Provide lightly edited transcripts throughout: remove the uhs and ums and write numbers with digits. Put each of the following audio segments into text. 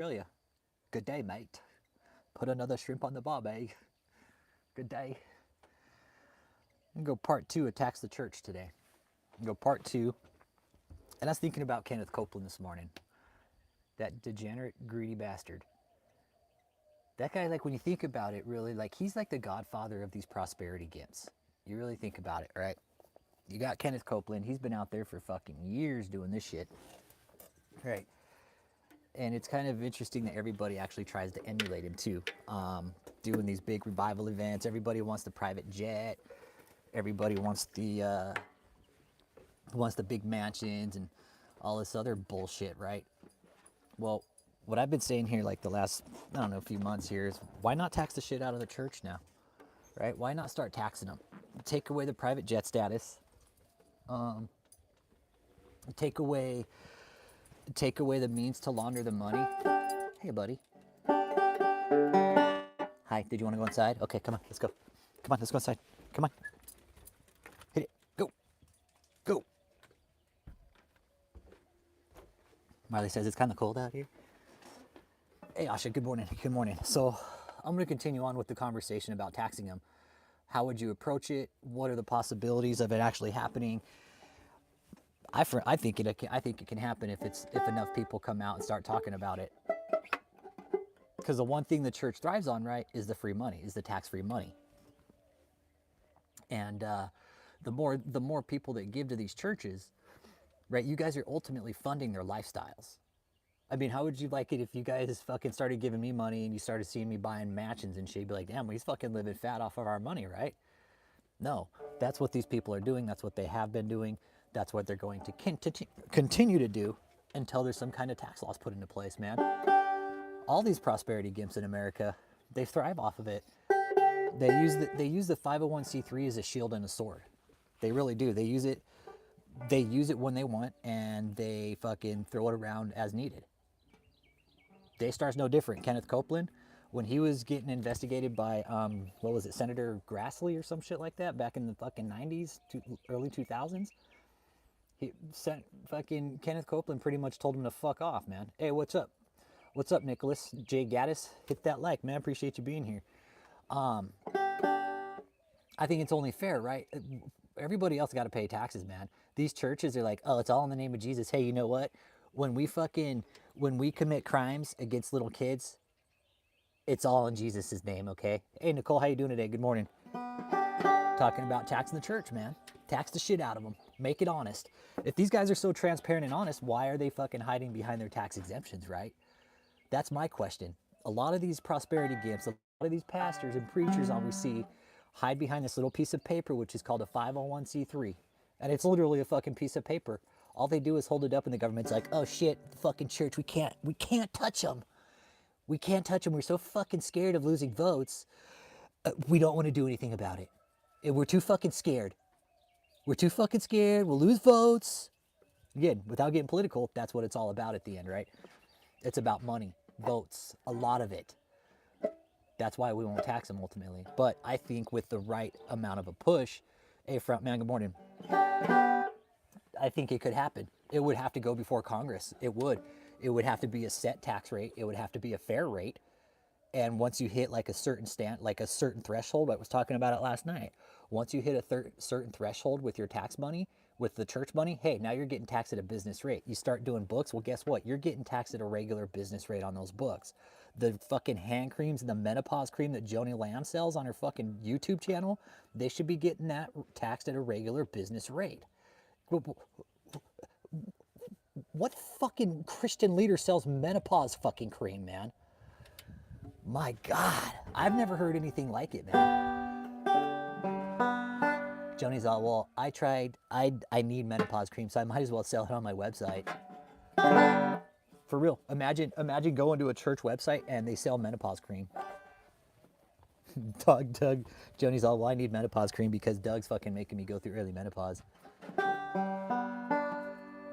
Australia. Good day, mate. Put another shrimp on the bob, eh? Good day. I'm gonna go part two, attacks the church today. I'm gonna go part two. And I was thinking about Kenneth Copeland this morning. That degenerate, greedy bastard. That guy, like, when you think about it, really, like, he's like the godfather of these prosperity gimps. You really think about it, right? You got Kenneth Copeland. He's been out there for fucking years doing this shit. Right. And it's kind of interesting that everybody actually tries to emulate him too. Doing these big revival events. Everybody wants the private jet. Everybody wants the big mansions and all this other bullshit, right? Well, what I've been saying here, like the last, I don't know, a few months here, is why not tax the shit out of the church now, right? Why not start taxing them? Take away the private jet status. Take away the means to launder the money. Hey, buddy. Hi, did you want to go inside? Okay, come on, let's go. Come on, let's go inside. Come on. Hit it. Go. Go. Marley says it's kind of cold out here. Hey, Asha, good morning. Good morning. So I'm going to continue on with the conversation about taxing them. How would you approach it? What are the possibilities of it actually happening? I think it can happen if enough people come out and start talking about it. Because the one thing the church thrives on, right, is the free money, is the tax-free money. And the more people that give to these churches, right, you guys are ultimately funding their lifestyles. I mean, how would you like it if you guys fucking started giving me money and you started seeing me buying mansions and shit? You'd be like, damn, well, he's fucking living fat off of our money, right? No, that's what these people are doing. That's what they have been doing. That's what they're going to continue to do until there's some kind of tax laws put into place, man. All these prosperity gimps in America, they thrive off of it. They use the 501c3 as a shield and a sword. They really do. They use it when they want, and they fucking throw it around as needed. Daystar's no different. Kenneth Copeland, when he was getting investigated by, what was it, Senator Grassley or some shit like that back in the fucking 90s, early 2000s, fucking Kenneth Copeland pretty much told him to fuck off, man. Hey, what's up? What's up, Nicholas J. Gaddis? Hit that like, man. Appreciate you being here. I think it's only fair, right? Everybody else got to pay taxes, man. These churches are like, oh, it's all in the name of Jesus. Hey, you know what? When we commit crimes against little kids, it's all in Jesus' name, okay? Hey, Nicole, how you doing today? Good morning. Talking about taxing the church, man. Tax the shit out of them. Make it honest. If these guys are so transparent and honest, why are they fucking hiding behind their tax exemptions, right? That's my question. A lot of these prosperity gifts, a lot of these pastors and preachers we see hide behind this little piece of paper, which is called a 501c3. And it's literally a fucking piece of paper. All they do is hold it up and the government's like, oh shit, the fucking church, we can't touch them. We can't touch them. We're so fucking scared of losing votes. We don't want to do anything about it. We're too fucking scared. We're too fucking scared. We'll lose votes. Again, without getting political, that's what it's all about at the end, right? It's about money, votes, a lot of it. That's why we won't tax them ultimately. But I think with the right amount of a push, hey, front man, good morning. I think it could happen. It would have to go before Congress. It would. It would have to be a set tax rate. It would have to be a fair rate. And once you hit like a certain threshold, I was talking about it last night. Once you hit a certain threshold with your tax money, with the church money, hey, now you're getting taxed at a business rate. You start doing books, well, guess what? You're getting taxed at a regular business rate on those books. The fucking hand creams and the menopause cream that Joni Lamb sells on her fucking YouTube channel, they should be getting that taxed at a regular business rate. What fucking Christian leader sells menopause fucking cream, man? My God, I've never heard anything like it, man. Joni's all, well, I tried, I need menopause cream, so I might as well sell it on my website. For real, imagine going to a church website and they sell menopause cream. Doug, Joni's all, well, I need menopause cream because Doug's fucking making me go through early menopause.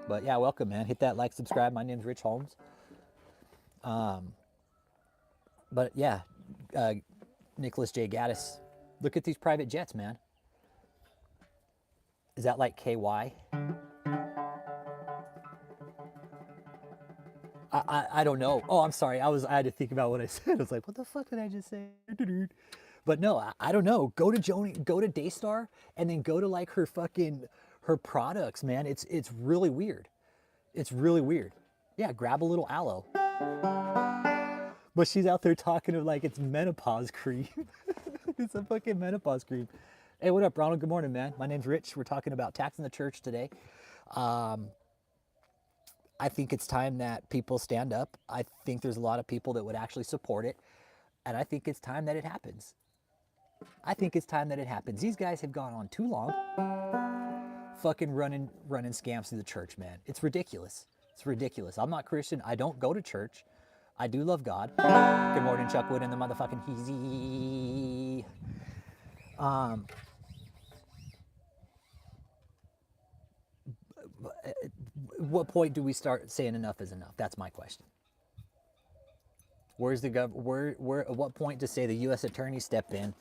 But yeah, welcome, man. Hit that like, subscribe. My name's Rich Holmes. But yeah, Nicholas J. Gaddis, look at these private jets, man. Is that like KY? I don't know. Oh, I'm sorry. I had to think about what I said. I was like, what the fuck did I just say? But no, I don't know. Go to Joni, go to Daystar, and then go to like her products, man. It's really weird. It's really weird. Yeah, grab a little aloe. But she's out there talking of like it's menopause cream. It's a fucking menopause cream. Hey, what up, Ronald? Good morning, man. My name's Rich. We're talking about taxing the church today. I think it's time that people stand up. I think there's a lot of people that would actually support it. And I think it's time that it happens. I think it's time that it happens. These guys have gone on too long fucking running scams through the church, man. It's ridiculous. It's ridiculous. I'm not Christian. I don't go to church. I do love God. Good morning, Chuck Wood and the motherfucking Heezy. What point do we start saying enough is enough? That's my question. Where's the where at what point to say the U.S. attorney step in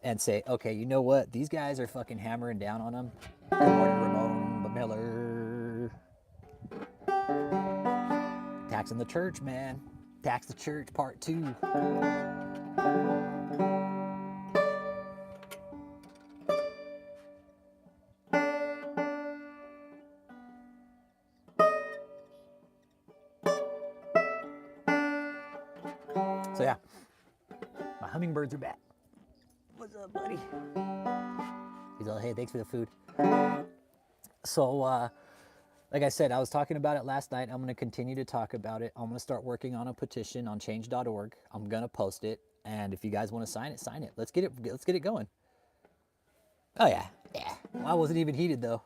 and say, okay, you know what? These guys are fucking hammering down on them. Good morning, Ramon Miller. Taxing the church, man. Tax the church, part 2. So yeah, my hummingbirds are back. What's up, buddy? He's all, hey, thanks for the food. So, like I said, I was talking about it last night. I'm going to continue to talk about it. I'm going to start working on a petition on change.org. I'm going to post it. And if you guys want to sign it, sign it. Let's get it going. Oh, yeah. Yeah. Well, I wasn't even heated, though.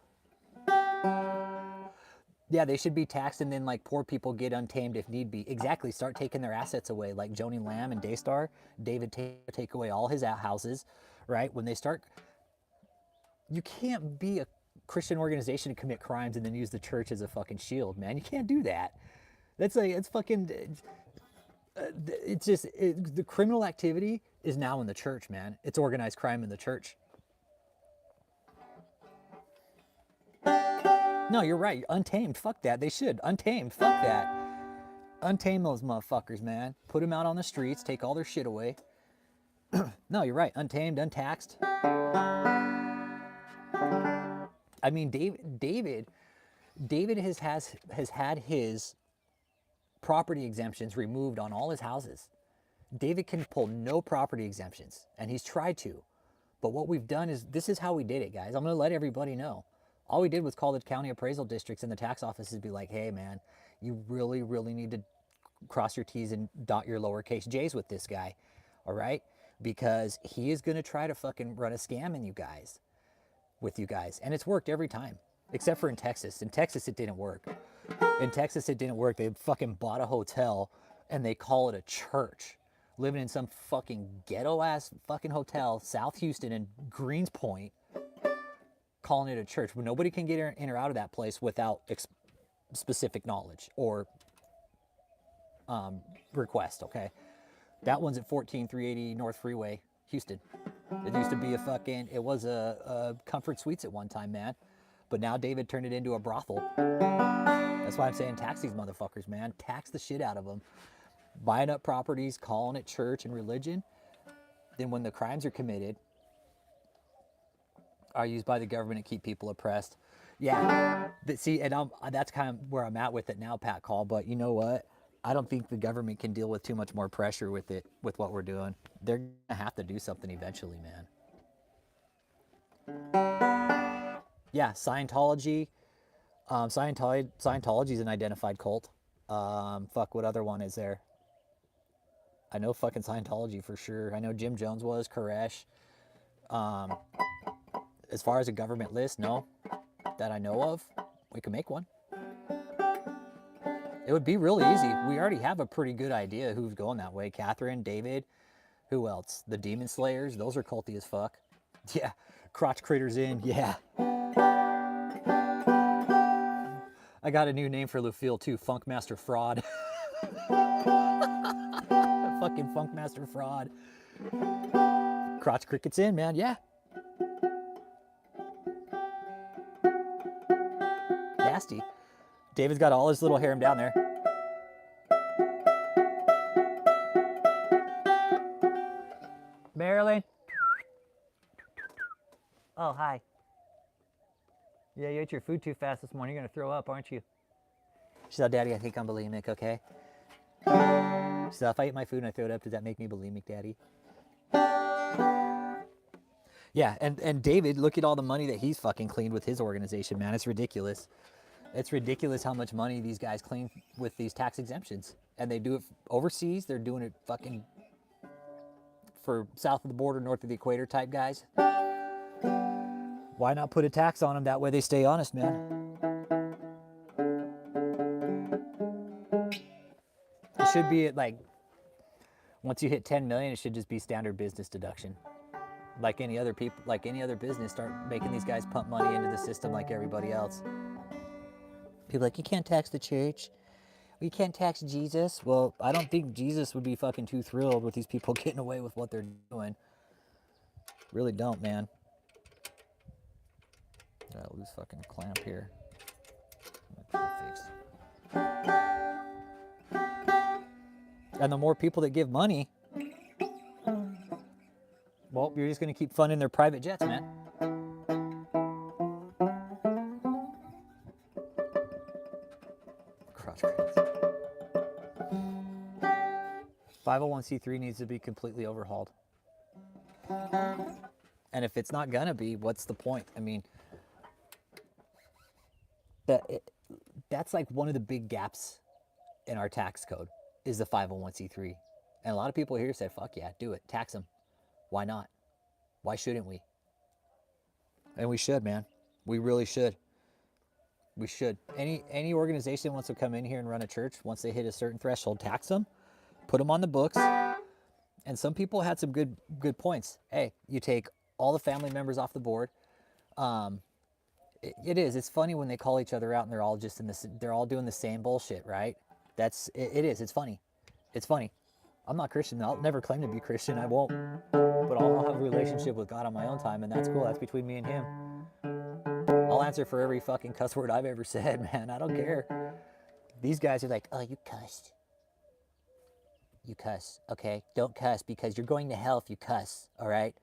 Yeah, they should be taxed, and then like poor people get untamed if need be. Exactly. Start taking their assets away, like Joni Lamb and Daystar. David take away all his houses, right? When they start, you can't be a Christian organization to commit crimes and then use the church as a fucking shield, man. You can't do that. That's like, it's fucking, it's just, the criminal activity is now in the church, man. It's organized crime in the church. No, you're right. Untamed. Fuck that. They should. Untamed. Fuck that. Untame those motherfuckers, man. Put them out on the streets. Take all their shit away. No, you're right. Untamed, untaxed. I mean, David has had his property exemptions removed on all his houses. David can pull no property exemptions, and he's tried to. But what we've done is, this is how we did it, guys. I'm going to let everybody know. All we did was call the county appraisal districts and the tax offices and be like, hey, man, you really, really need to cross your T's and dot your lowercase j's with this guy, all right? Because he is going to try to fucking run a scam with you guys. And it's worked every time, except for in Texas. In Texas, it didn't work. In Texas, it didn't work. They fucking bought a hotel and they call it a church. Living in some fucking ghetto-ass fucking hotel, South Houston and Greens Point, calling it a church. But nobody can get in or out of that place without specific knowledge or request, okay? That one's at 14380 North Freeway, Houston. It used to be it was a Comfort Suites at one time, man. But now David turned it into a brothel. That's why I'm saying tax these motherfuckers, man. Tax the shit out of them. Buying up properties, calling it church and religion. Then when the crimes are committed, are used by the government to keep people oppressed. Yeah, see, and that's kind of where I'm at with it now, Pat Call. But you know what? I don't think the government can deal with too much more pressure with what we're doing. They're going to have to do something eventually, man. Yeah, Scientology. Scientology is an identified cult. Fuck, what other one is there? I know fucking Scientology for sure. I know Jim Jones was, Koresh. As far as a government list, no, that I know of. We can make one. It would be really easy. We already have a pretty good idea who's going that way. Catherine, David, who else? The Demon Slayers, those are culty as fuck. Yeah, crotch critters in, yeah. I got a new name for Lufiel too, Funkmaster Fraud. Fucking Funkmaster Fraud. Crotch crickets in, man, yeah. Nasty. David's got all his little harem down there. Oh, hi. Yeah, you ate your food too fast this morning. You're going to throw up, aren't you? She said, Daddy, I think I'm bulimic, okay? So if I eat my food and I throw it up, does that make me bulimic, Daddy? Yeah, and David, look at all the money that he's fucking cleaned with his organization, man. It's ridiculous. It's ridiculous how much money these guys clean with these tax exemptions. And they do it overseas. They're doing it fucking for south of the border, north of the equator type guys. Why not put a tax on them? That way they stay honest, man. It should be at like, once you hit 10 million, it should just be standard business deduction. Like any other people, like any other business, start making these guys pump money into the system like everybody else. People are like, you can't tax the church. You can't tax Jesus. Well, I don't think Jesus would be fucking too thrilled with these people getting away with what they're doing. Really don't, man. Got a loose fucking clamp here. And the more people that give money, well, you're just going to keep funding their private jets, man. Crotch cranes. 501c3 needs to be completely overhauled. And if it's not going to be, what's the point? I mean, that's like one of the big gaps in our tax code is the 501c3. And a lot of people here say, fuck yeah, do it. Tax them. Why not? Why shouldn't we? And we should, man. We really should. We should. Any organization wants to come in here and run a church, once they hit a certain threshold, tax them, put them on the books. And some people had some good points. Hey, you take all the family members off the board. It's funny when they call each other out and they're all just they're all doing the same bullshit, right? It's funny. It's funny. I'm not Christian. I'll never claim to be Christian. I won't. But I'll have a relationship with God on my own time, and that's cool. That's between me and him. I'll answer for every fucking cuss word I've ever said, man. I don't care. These guys are like, oh, you cussed. You cuss, okay? Don't cuss because you're going to hell if you cuss, all right?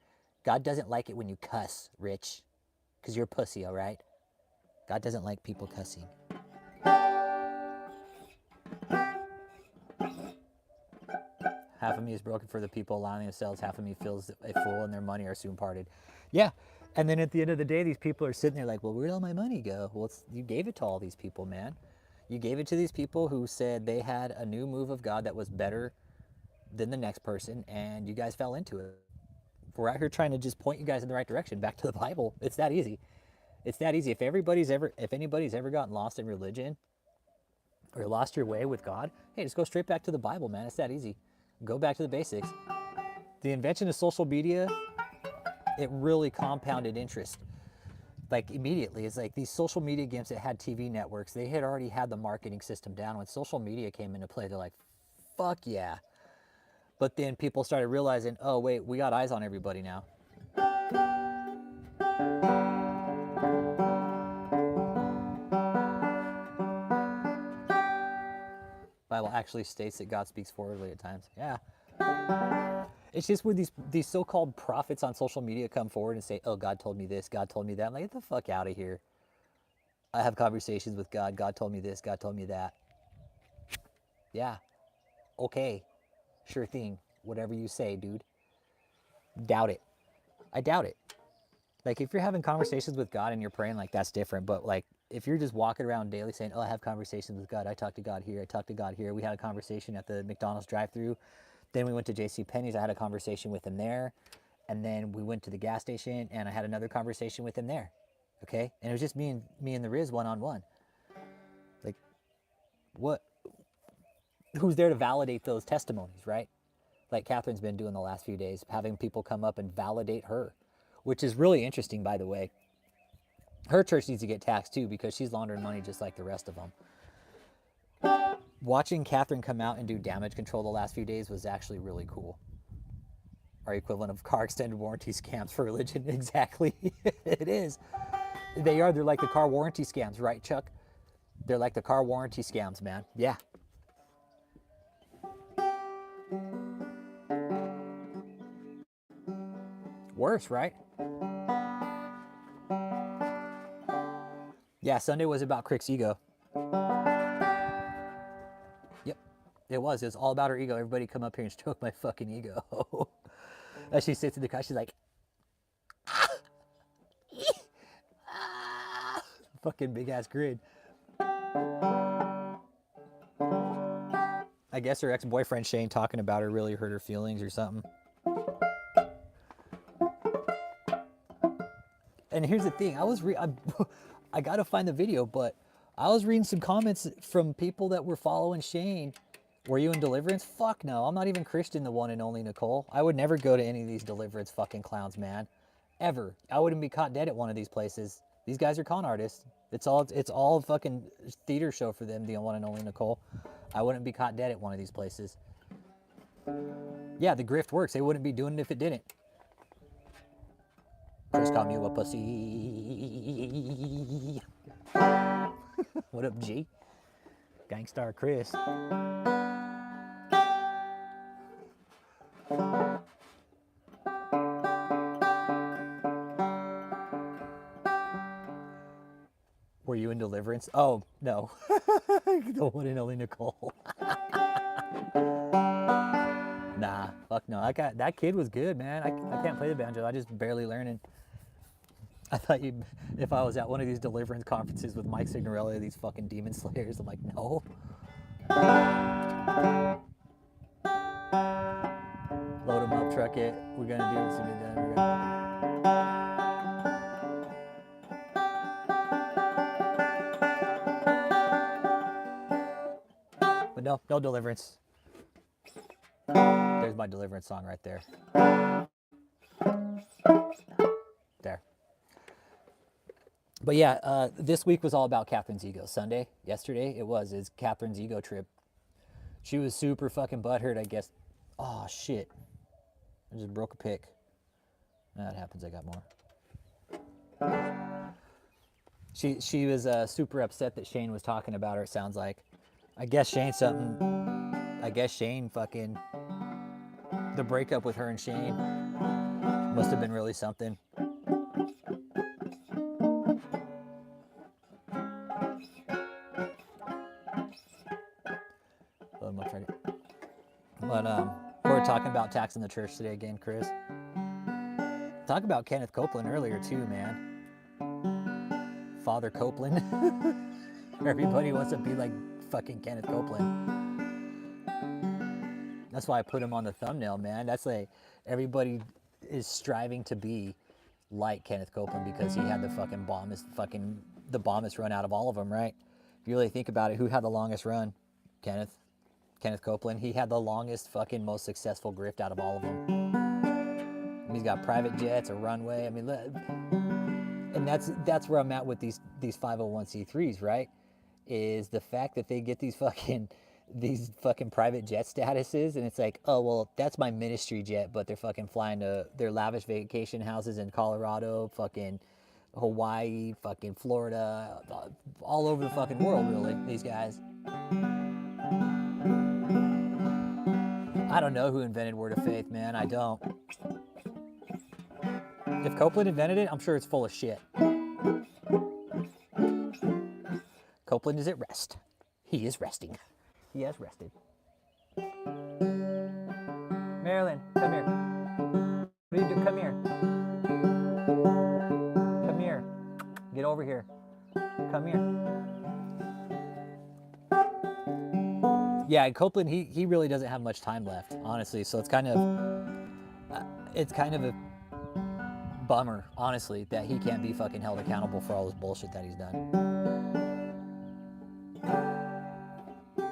God doesn't like it when you cuss, Rich, because you're a pussy, all right? God doesn't like people cussing. Half of me is broken for the people allowing themselves. Half of me feels a fool and their money are soon parted. Yeah. And then at the end of the day, these people are sitting there like, well, where'd all my money go? Well, you gave it to all these people, man. You gave it to these people who said they had a new move of God that was better than the next person, and you guys fell into it. We're out here trying to just point you guys in the right direction, back to the Bible. It's that easy. It's that easy. If anybody's ever gotten lost in religion or lost your way with God, hey, just go straight back to the Bible, man. It's that easy. Go back to the basics. The invention of social media, it really compounded interest. Like immediately, it's like these social media games that had TV networks, they had already had the marketing system down. When social media came into play, they're like, fuck yeah. But then people started realizing, oh wait, we got eyes on everybody now. Bible actually states that God speaks forwardly at times. Yeah. It's just where these so-called prophets on social media come forward and say, oh, God told me this, God told me that. I'm like, get the fuck out of here. I have conversations with God. God told me this, God told me that. Yeah. Okay. Sure thing. Whatever you say, dude. Doubt it. I doubt it. Like, if you're having conversations with God and you're praying, like, that's different. But, like, if you're just walking around daily saying, oh, I have conversations with God. I talk to God here. I talk to God here. We had a conversation at the McDonald's drive-thru. Then we went to JCPenney's. I had a conversation with him there. And then we went to the gas station, and I had another conversation with him there. Okay? And it was just me and the Riz one-on-one. Like, what? Who's there to validate those testimonies, right? Like Catherine's been doing the last few days, having people come up and validate her, which is really interesting, by the way. Her church needs to get taxed, too, because she's laundering money just like the rest of them. Watching Catherine come out and do damage control the last few days was actually really cool. Our equivalent of car extended warranty scams for religion. Exactly. It is. They are. They're like the car warranty scams, right, Chuck? They're like the car warranty scams, man. Yeah. Worse, right? Yeah, Sunday was about Crick's ego. Yep, it was. It was all about her ego. Everybody come up here and stroke my fucking ego. As she sits in the car, she's like, fucking big ass grin. I guess her ex-boyfriend Shane talking about her really hurt her feelings or something. And here's the thing, I gotta find the video, but I was reading some comments from people that were following Shane. Were you in deliverance? Fuck no, I'm not even Christian, the one and only Nicole. I would never go to any of these deliverance fucking clowns, man. Ever. I wouldn't be caught dead at one of these places. These guys are con artists. It's all fucking theater show for them, the one and only Nicole. I wouldn't be caught dead at one of these places. Yeah, the grift works. They wouldn't be doing it if it didn't. Chris called me a pussy. What up, G? Gangstar Chris. Were you in deliverance? Oh, no. The one and only Nicole. Nah, fuck no. That kid was good, man. I can't play the banjo. I just barely learning. I thought if I was at one of these deliverance conferences with Mike Signorelli, these fucking demon slayers, I'm like, no. Load them up, truck it. We're gonna do it soon as we're done. But no deliverance. There's my deliverance song right there. There. But yeah, this week was all about Catherine's ego. Sunday, yesterday, is Catherine's ego trip. She was super fucking butthurt, I guess. Oh, shit. I just broke a pick. That happens, I got more. She was super upset that Shane was talking about her, it sounds like. I guess Shane fucking... The breakup with her and Shane must have been really something. But we're talking about taxing the church today again, Chris. Talk about Kenneth Copeland earlier too, man. Father Copeland. Everybody wants to be like fucking Kenneth Copeland. That's why I put him on the thumbnail, man. That's like everybody is striving to be like Kenneth Copeland because he had the fucking bombest run out of all of them, right? If you really think about it, who had the longest run? Kenneth Copeland. He had the longest fucking most successful grift out of all of them. He's got private jets, a runway. I mean, and that's where I'm at with these 501c3s, right? Is the fact that they get these fucking private jet statuses, and it's like, oh well, that's my ministry jet, but they're fucking flying to their lavish vacation houses in Colorado, fucking Hawaii, fucking Florida, all over the fucking world, really. These guys. I don't know who invented word of faith, man. I don't. If Copeland invented it, I'm sure it's full of shit. Copeland is at rest. He is resting. He has rested. Marilyn, come here. What are you doing? Come here. Come here. Get over here. Come here. Yeah, Copeland, he really doesn't have much time left, honestly. So it's kind of a bummer, honestly, that he can't be fucking held accountable for all this bullshit that he's done.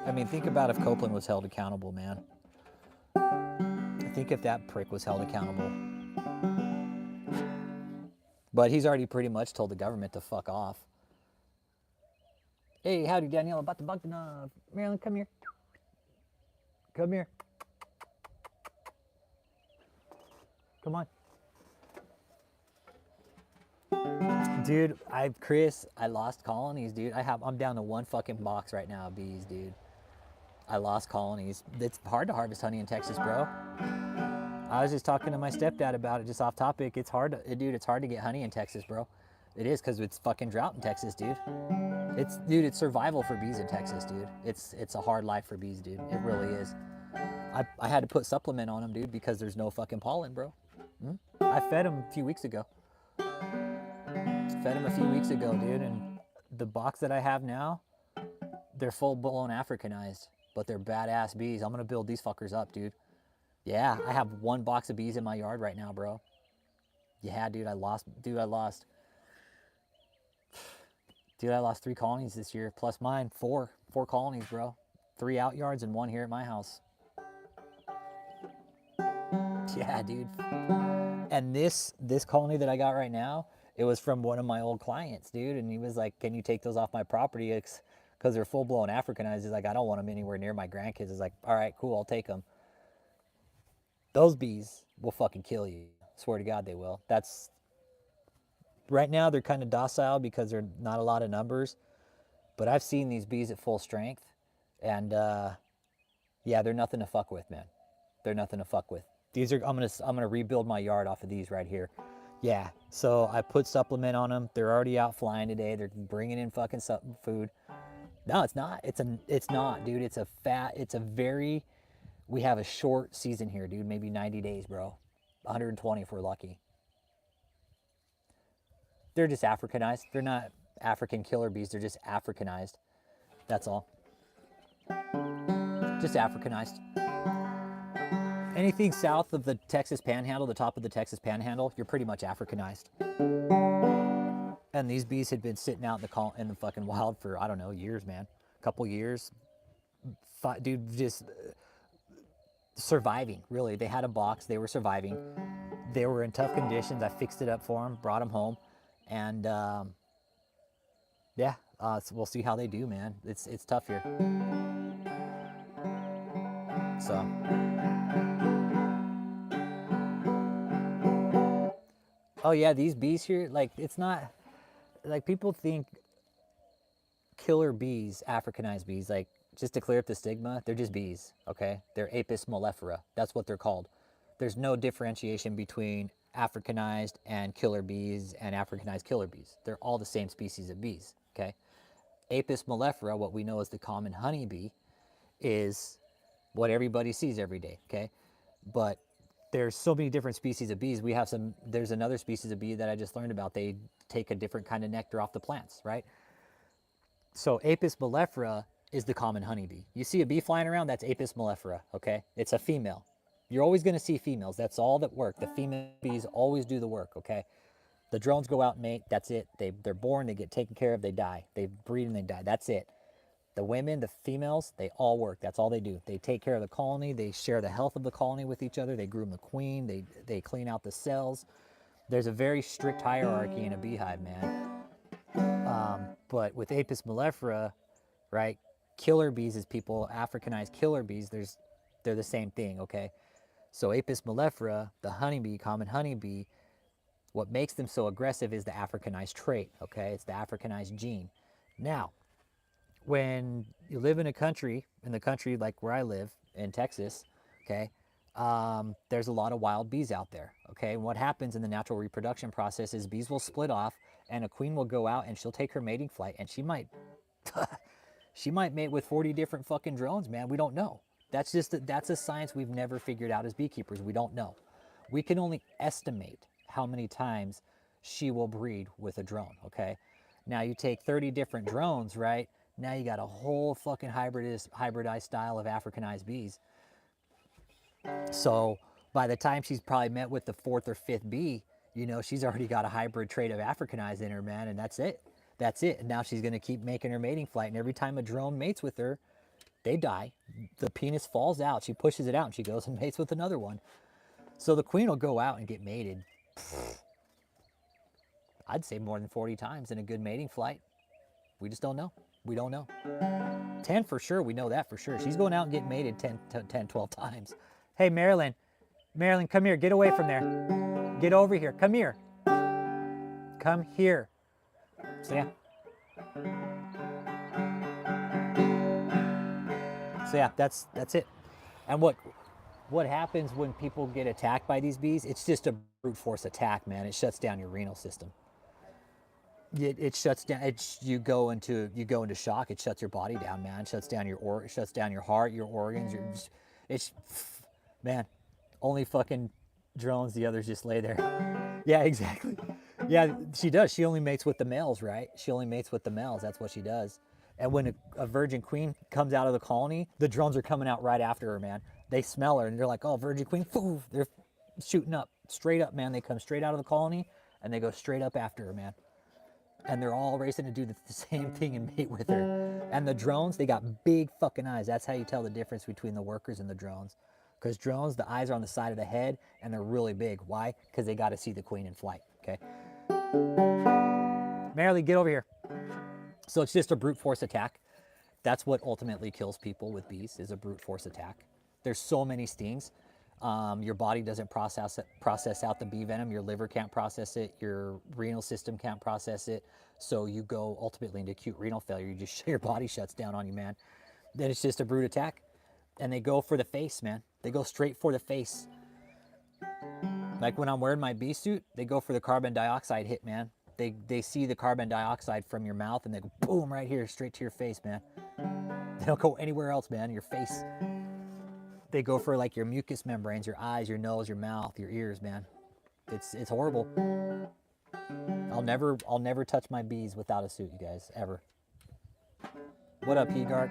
I mean, think about if Copeland was held accountable, man. Think if that prick was held accountable. But he's already pretty much told the government to fuck off. Hey, howdy, Danielle. About to bug the Marilyn, come here. Come here. Come on. Dude, Chris, I lost colonies, dude. I'm down to one fucking box right now of bees, dude. I lost colonies. It's hard to harvest honey in Texas, bro. I was just talking to my stepdad about it, just off topic. It's hard to get honey in Texas, bro. It is, because it's fucking drought in Texas, dude. It's survival for bees in Texas, dude. It's a hard life for bees, dude. It really is. I had to put supplement on them, dude, because there's no fucking pollen, bro. I fed them a few weeks ago. Dude, and the box that I have now, they're full-blown Africanized, but they're badass bees. I'm gonna build these fuckers up, dude. Yeah, I have one box of bees in my yard right now, bro. Yeah, dude, I lost 3 colonies this year, plus mine, 4 colonies, bro. 3 out yards and 1 here at my house. Yeah, dude. And this colony that I got right now, it was from one of my old clients, dude. And he was like, "Can you take those off my property? Because they're full-blown Africanized." He's like, "I don't want them anywhere near my grandkids." He's like, "All right, cool, I'll take them." Those bees will fucking kill you. Swear to God, they will. Right now, they're kind of docile because they're not a lot of numbers. But I've seen these bees at full strength. And, yeah, they're nothing to fuck with, man. They're nothing to fuck with. I'm gonna rebuild my yard off of these right here. Yeah, so I put supplement on them. They're already out flying today. They're bringing in fucking food. No, it's not. It's not, dude. We have a short season here, dude. Maybe 90 days, bro. 120 if we're lucky. They're just Africanized. They're not African killer bees. They're just Africanized. That's all. Just Africanized. Anything south of the Texas Panhandle, the top of the Texas Panhandle, you're pretty much Africanized. And these bees had been sitting out in the fucking wild for, I don't know, years, man. A couple years. Dude, just surviving, really. They had a box. They were surviving. They were in tough conditions. I fixed it up for them, brought them home. And, yeah, so we'll see how they do, man. It's tough here. So... Oh yeah, these bees here, like, it's not, like, people think killer bees, Africanized bees, like, just to clear up the stigma, they're just bees, okay? They're Apis mellifera. That's what they're called. There's no differentiation between Africanized and killer bees and Africanized killer bees. They're all the same species of bees, okay? Apis mellifera, what we know as the common honeybee, is what everybody sees every day, okay? But there's so many different species of bees. There's another species of bee that I just learned about. They take a different kind of nectar off the plants, right? So Apis mellifera is the common honeybee. You see a bee flying around, that's Apis mellifera, okay? It's a female. You're always gonna see females. That's all that work. The female bees always do the work, okay? The drones go out and mate, that's it. They're born, they get taken care of, they die. They breed and they die, that's it. The women, the females, they all work. That's all they do. They take care of the colony. They share the health of the colony with each other. They groom the queen. They clean out the cells. There's a very strict hierarchy in a beehive, man. But with Apis mellifera, right, killer bees is people, Africanized killer bees, they're the same thing, okay? So Apis mellifera, the honeybee, common honeybee, what makes them so aggressive is the Africanized trait, okay? It's the Africanized gene. Now, when you live in the country like where I live in Texas, okay, there's a lot of wild bees out there, okay? And what happens in the natural reproduction process is bees will split off and a queen will go out and she'll take her mating flight and she might mate with 40 different fucking drones, man. We don't know. That's a science we've never figured out as beekeepers. We don't know. We can only estimate how many times she will breed with a drone, okay? Now you take 30 different drones, right? Now you got a whole fucking hybridized style of Africanized bees. So by the time she's probably met with the 4th or 5th bee, you know, she's already got a hybrid trait of Africanized in her, man, and that's it. That's it. And now she's going to keep making her mating flight, and every time a drone mates with her, they die. The penis falls out. She pushes it out, and she goes and mates with another one. So the queen will go out and get mated, I'd say more than 40 times in a good mating flight. We just don't know. We don't know. 10 for sure, we know that for sure. She's going out and getting mated 10, 12 times. Hey, Marilyn, come here, get away from there. Get over here, come here. Come here. So yeah, that's it. And what happens when people get attacked by these bees? It's just a brute force attack, man. It shuts down your renal system. it shuts down. You go into shock. It shuts your body down, man. It shuts down it shuts down your heart, your organs. It's man, only fucking drones. The others just lay there. Yeah, exactly. Yeah, she does. She only mates with the males, right? She only mates with the males. That's what she does. And when a virgin queen comes out of the colony, the drones are coming out right after her, man. They smell her and they're like, oh, virgin queen, poof. They're shooting up, straight up, man. They come straight out of the colony and they go straight up after her, man. And they're all racing to do the same thing and mate with her. And the drones, they got big fucking eyes. That's how you tell the difference between the workers and the drones. Because drones, the eyes are on the side of the head and they're really big. Why? Because they got to see the queen in flight, okay? Marilee, get over here. So it's just a brute force attack. That's what ultimately kills people with bees, is a brute force attack. There's so many stings. Your body doesn't process out the bee venom. Your liver can't process it. Your renal system can't process it. So you go ultimately into acute renal failure. Your body shuts down on you, man. Then it's just a brute attack. And they go for the face, man. They go straight for the face. Like when I'm wearing my bee suit, they go for the carbon dioxide hit, man. They see the carbon dioxide from your mouth and they go boom right here, straight to your face, man. They don't go anywhere else, man. Your face. They go for like your mucous membranes, your eyes, your nose, your mouth, your ears, man. It's horrible. I'll never touch my bees without a suit, you guys, ever. What up, P-Gark?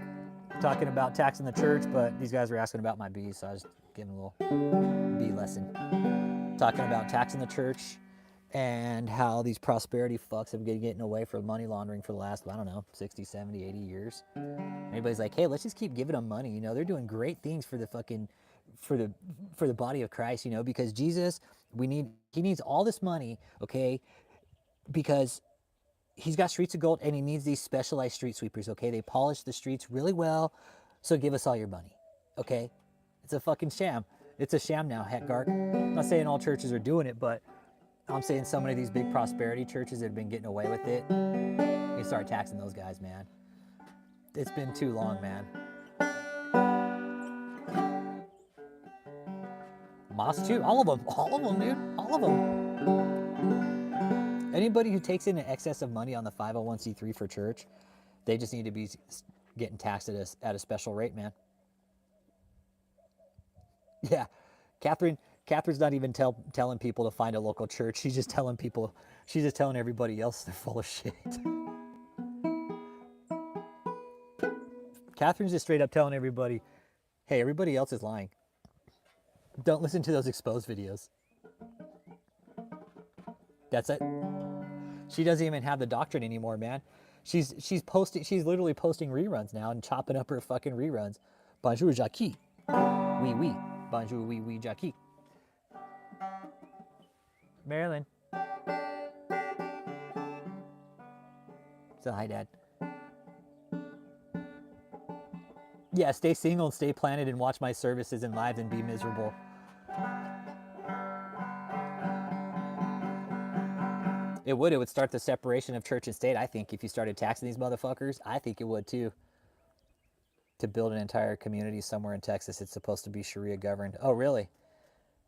Talking about taxing the church, but these guys were asking about my bees, so I was giving a little bee lesson. Talking about taxing the church and how these prosperity fucks have been getting away from money laundering for the last, I don't know, 60, 70, 80 years. Everybody's like, hey, let's just keep giving them money. You know, they're doing great things for the fucking, for the body of Christ, you know, because Jesus, he needs all this money, okay, because he's got streets of gold and he needs these specialized street sweepers, okay? They polish the streets really well, so give us all your money, okay? It's a fucking sham. It's a sham now, heck, Gark. I'm not saying all churches are doing it, but I'm saying so many of these big prosperity churches that have been getting away with it, you start taxing those guys, man. It's been too long, man. Moss too, all of them, dude, all of them. Anybody who takes in an excess of money on the 501c3 for church, they just need to be getting taxed at a special rate, man. Yeah, Catherine's not even telling people to find a local church. She's just telling everybody else they're full of shit. Catherine's just straight up telling everybody, hey, everybody else is lying. Don't listen to those exposed videos. That's it. She doesn't even have the doctrine anymore, man. She's literally posting reruns now and chopping up her fucking reruns. Bonjour, Jackie. Oui, oui. Bonjour, oui, oui, Jackie. Marilyn. So, hi, Dad. Yeah, stay single and stay planted and watch my services and lives and be miserable. It would start the separation of church and state, I think, if you started taxing these motherfuckers. I think it would, too. To build an entire community somewhere in Texas, it's supposed to be Sharia governed. Oh, really?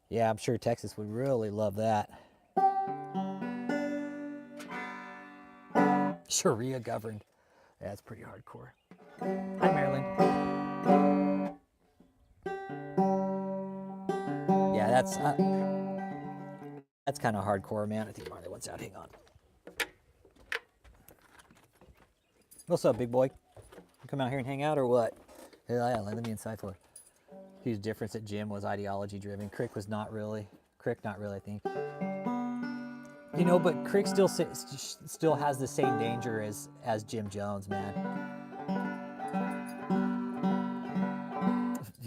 Yeah, I'm sure Texas would really love that. Sharia governed. Yeah, that's pretty hardcore. Hi, Marilyn. Yeah, that's kind of hardcore, man. I think Marley wants out. Hang on. What's up, big boy? You come out here and hang out or what? Yeah, let me inside for it. Huge difference at Jim was ideology driven. Crick was not really. Crick, not really, I think. You know, but Crick still has the same danger as Jim Jones, man.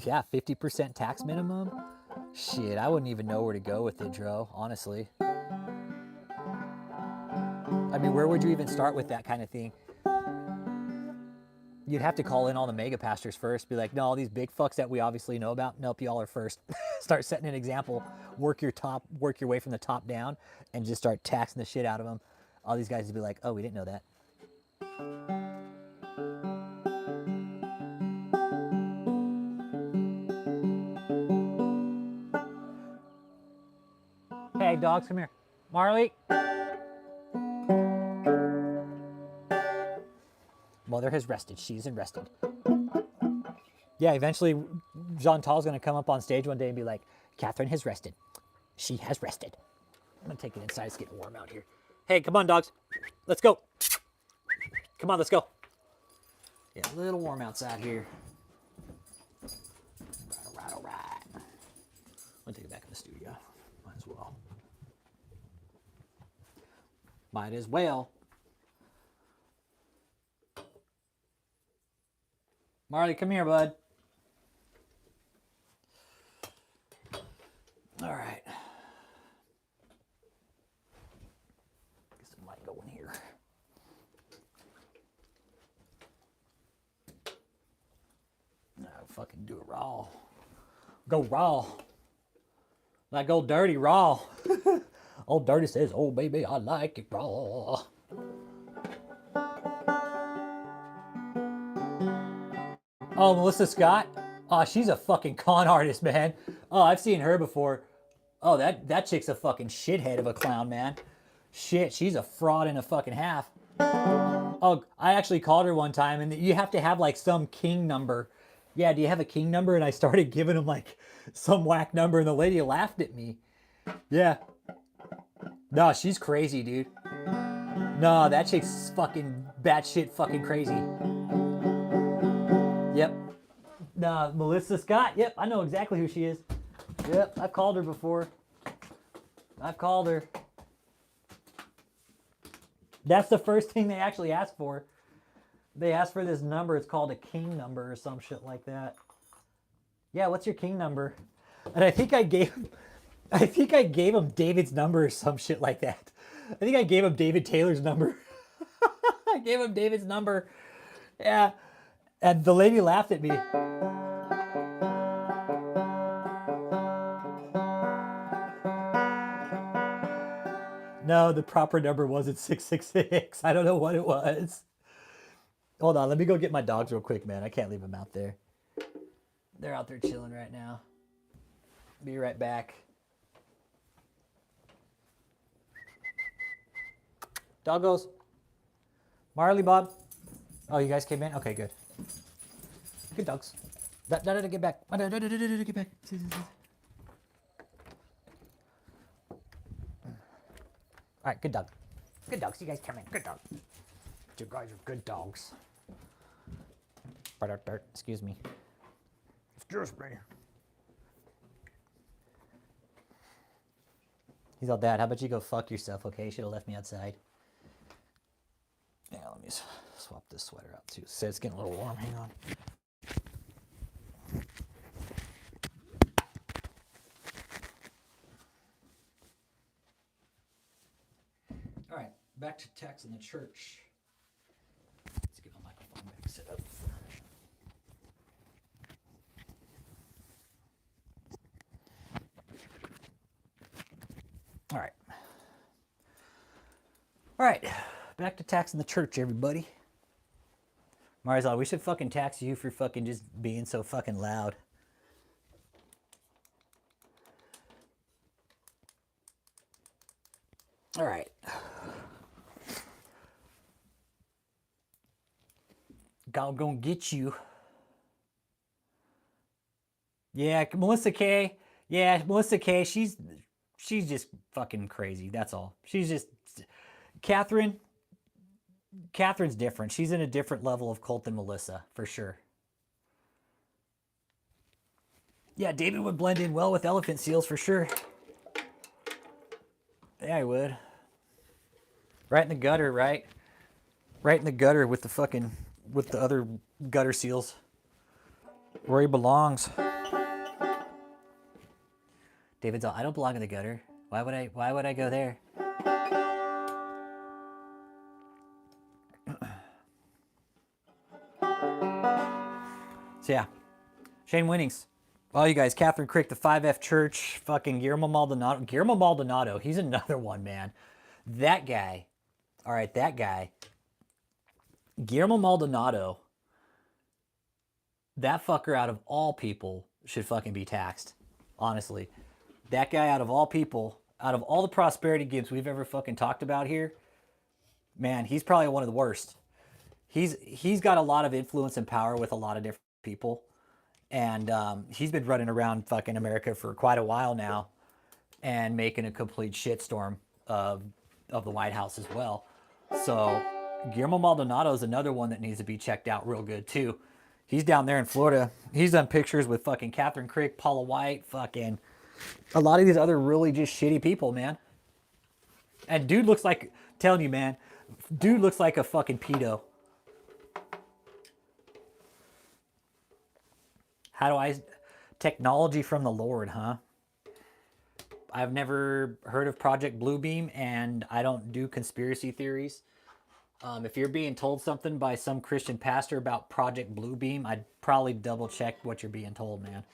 Yeah, 50% tax minimum. Shit, I wouldn't even know where to go with it, Dro, honestly. I mean, where would you even start with that kind of thing? You'd have to call in all the mega pastors first, be like, no, all these big fucks that we obviously know about, nope, y'all are first. Start setting an example, work your way from the top down, and just start taxing the shit out of them. All these guys would be like, oh, we didn't know that. Hey, dogs, come here. Marley. Mother has rested. She's rested. Yeah, eventually Chantal's going to come up on stage one day and be like, Catherine has rested. She has rested. I'm going to take it inside. It's getting warm out here. Hey, come on, dogs. Let's go. Come on, let's go. Yeah, a little warm outside here. All right. I'm going to take it back in the studio. Might as well. Might as well. Marley, come here, bud. All right. Guess I might go in here. No, fucking do it raw. Go raw. Like old Dirty raw. Old Dirty says, oh, baby, I like it raw. Oh, Melissa Scott? Oh, she's a fucking con artist, man. Oh, I've seen her before. Oh, that chick's a fucking shithead of a clown, man. Shit, she's a fraud and a fucking half. Oh, I actually called her one time, and you have to have like some king number. Yeah, do you have a king number? And I started giving him like some whack number, and the lady laughed at me. Yeah. No, she's crazy, dude. No, that chick's fucking batshit fucking crazy. Yep. No, Melissa Scott. Yep, I know exactly who she is. Yep, I've called her before. I've called her. That's the first thing they actually ask for. They ask for this number. It's called a king number or some shit like that. Yeah, what's your king number? And I think I gave him David's number or some shit like that. I think I gave him David Taylor's number. I gave him David's number. Yeah. And the lady laughed at me. No, the proper number wasn't 666. I don't know what it was. Hold on, let me go get my dogs real quick, man. I can't leave them out there. They're out there chilling right now. Be right back. Doggos. Marley, Bob. Oh, you guys came in? Okay, good. Good dogs. Get back. Get back. All right, good dog. Good dogs. You guys come in. Good dog. You guys are good dogs. Excuse me. Excuse me. He's all, Dad, how about you go fuck yourself, okay? You should have left me outside. Yeah, let me swap this sweater out too. So it's getting a little warm. Hang on. All right, back to text in the church. Let's get my microphone back set up. All right. All right, back to taxing the church, everybody. Marzal, we should fucking tax you for fucking just being so fucking loud. All right. God gonna get you. Yeah, Melissa K. Yeah, Melissa K. She's just fucking crazy. That's all. She's just Catherine's different. She's in a different level of cult than Melissa, for sure. Yeah, David would blend in well with elephant seals, for sure. Yeah, I would. Right in the gutter, right? Right in the gutter with the other gutter seals. Where he belongs. David's all, I don't belong in the gutter. Why would I go there? So yeah. Shane Winnings. All you guys, Catherine Crick, the 5F Church, fucking Guillermo Maldonado. Guillermo Maldonado, he's another one, man. That guy. All right, that guy. Guillermo Maldonado. That fucker, out of all people, should fucking be taxed. Honestly. That guy, out of all people, out of all the prosperity gives we've ever fucking talked about here, man, he's probably one of the worst. he's got a lot of influence and power with a lot of different people, and he's been running around fucking America for quite a while now, and making a complete shitstorm of the White House as well. So Guillermo Maldonado is another one that needs to be checked out real good too. He's down there in Florida. He's done pictures with fucking Catherine Crick, Paula White, fucking a lot of these other really just shitty people, man. And dude looks like, telling you, man, dude looks like a fucking pedo. How do I, technology from the Lord, huh? I've never heard of Project Bluebeam, and I don't do conspiracy theories. If you're being told something by some Christian pastor about Project Bluebeam, I'd probably double check what you're being told, man.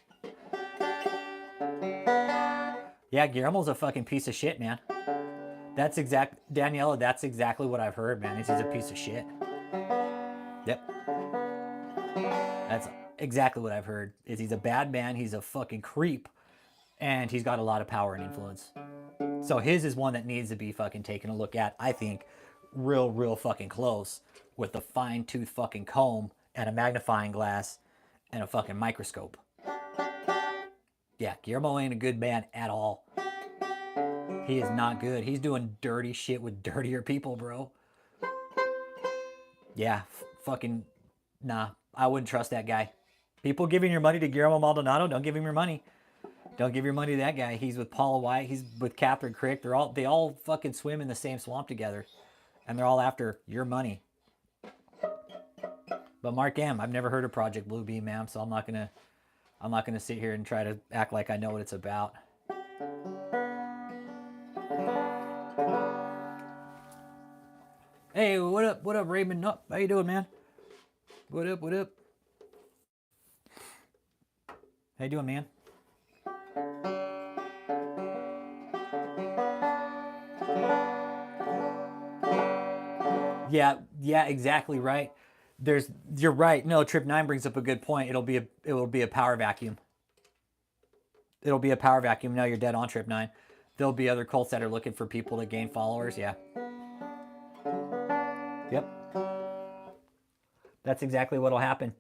Yeah, Guillermo's a fucking piece of shit, man. Daniela, that's exactly what I've heard, man. He's a piece of shit. Yep. That's exactly what I've heard. Is he's a bad man, he's a fucking creep, and he's got a lot of power and influence. So his is one that needs to be fucking taken a look at, I think, real fucking close, with a fine-tooth fucking comb and a magnifying glass and a fucking microscope. Yeah, Guillermo ain't a good man at all. He is not good. He's doing dirty shit with dirtier people, bro. Yeah, fucking, nah, I wouldn't trust that guy. People giving your money to Guillermo Maldonado, don't give him your money. Don't give your money to that guy. He's with Paula White. He's with Catherine Crick. They all fucking swim in the same swamp together, and they're all after your money. But Mark M, I've never heard of Project Bluebeam, man. So I'm not gonna sit here and try to act like I know what it's about. Hey, what up, Raymond? How you doing, man? What up? How you doing, man? Yeah, exactly right. You're right. No, Trip 9 brings up a good point. It will be a power vacuum. It'll be a power vacuum. No, you're dead on, Trip 9. There'll be other cults that are looking for people to gain followers. Yeah. Yep. That's exactly what'll happen.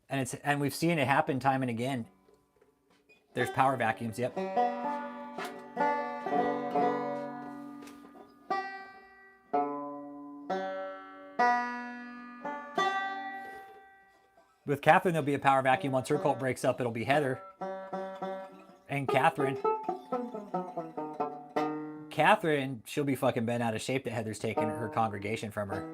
And we've seen it happen time and again. There's power vacuums. Yep. With Catherine, there'll be a power vacuum. Once her cult breaks up, it'll be Heather and Catherine. Catherine, she'll be fucking bent out of shape that Heather's taken her congregation from her.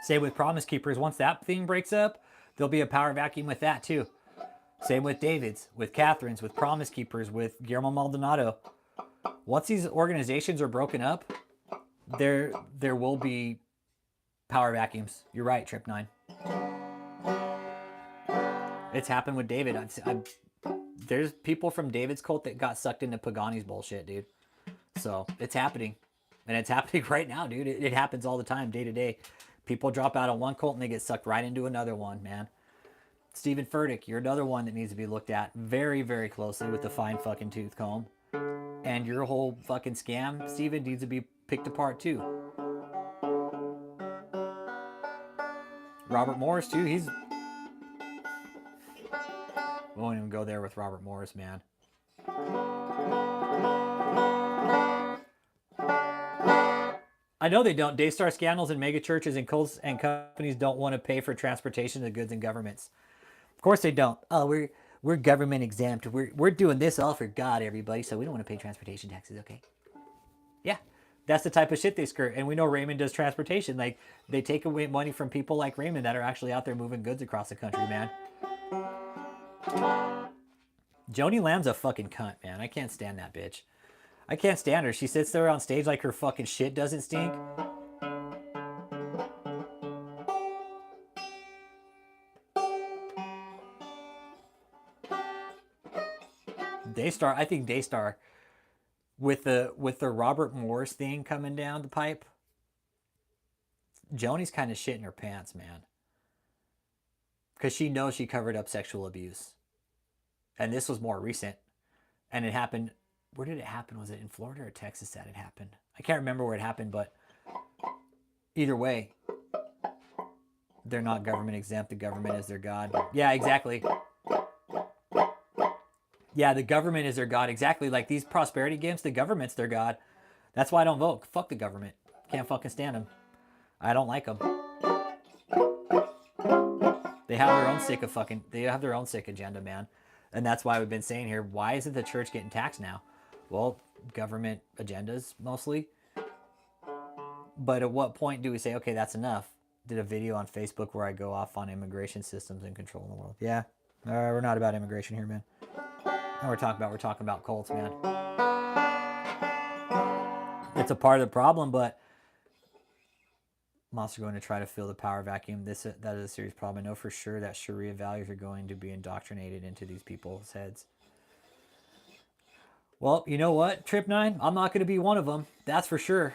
Same with Promise Keepers. Once that thing breaks up, there'll be a power vacuum with that too. Same with David's, with Catherine's, with Promise Keepers, with Guillermo Maldonado. Once these organizations are broken up, there will be power vacuums. You're right, Trip 9. It's happened with David. There's people from David's cult that got sucked into Pagani's bullshit, dude. So it's happening. And it's happening right now, dude. It happens all the time, day to day. People drop out of one cult and they get sucked right into another one, man. Stephen Furtick, you're another one that needs to be looked at very, very closely with the fine fucking tooth comb. And your whole fucking scam, Stephen, needs to be picked apart too. Robert Morris too, we won't even go there with Robert Morris, man. I know they don't. Daystar scandals and mega churches and cults and companies don't want to pay for transportation of goods and governments. Of course they don't. Oh, we're government exempt. We're doing this all for God, everybody, so we don't want to pay transportation taxes, okay? Yeah. That's the type of shit they skirt. And we know Raymond does transportation. Like, they take away money from people like Raymond that are actually out there moving goods across the country, man. Joni Lamb's a fucking cunt, man. I can't stand that bitch. I can't stand her. She sits there on stage like her fucking shit doesn't stink. Daystar, I think Daystar, with the Robert Morris thing coming down the pipe, Joni's kind of shitting her pants, man. Because she knows she covered up sexual abuse. And this was more recent. And it happened, where did it happen? Was it in Florida or Texas that it happened? I can't remember where it happened, but Either way, they're not government exempt. The government is their God. Yeah, exactly. Yeah, the government is their God. Exactly. Like these prosperity gifts, the government's their God. That's why I don't vote. Fuck the government. Can't fucking stand them. I don't like them. They have their own sick of fucking. They have their own sick agenda, man. And that's why we've been saying here. Why isn't the church getting taxed now? Well, government agendas mostly. But at what point do we say, okay, that's enough? Did a video on Facebook where I go off on immigration systems and controlling the world. Yeah, we're not about immigration here, man. No, we're talking about cults, man. It's a part of the problem, but I'm also going to try to fill the power vacuum. That is a serious problem. I know for sure that Sharia values are going to be indoctrinated into these people's heads. Well, you know what, Trip 9? I'm not going to be one of them. That's for sure.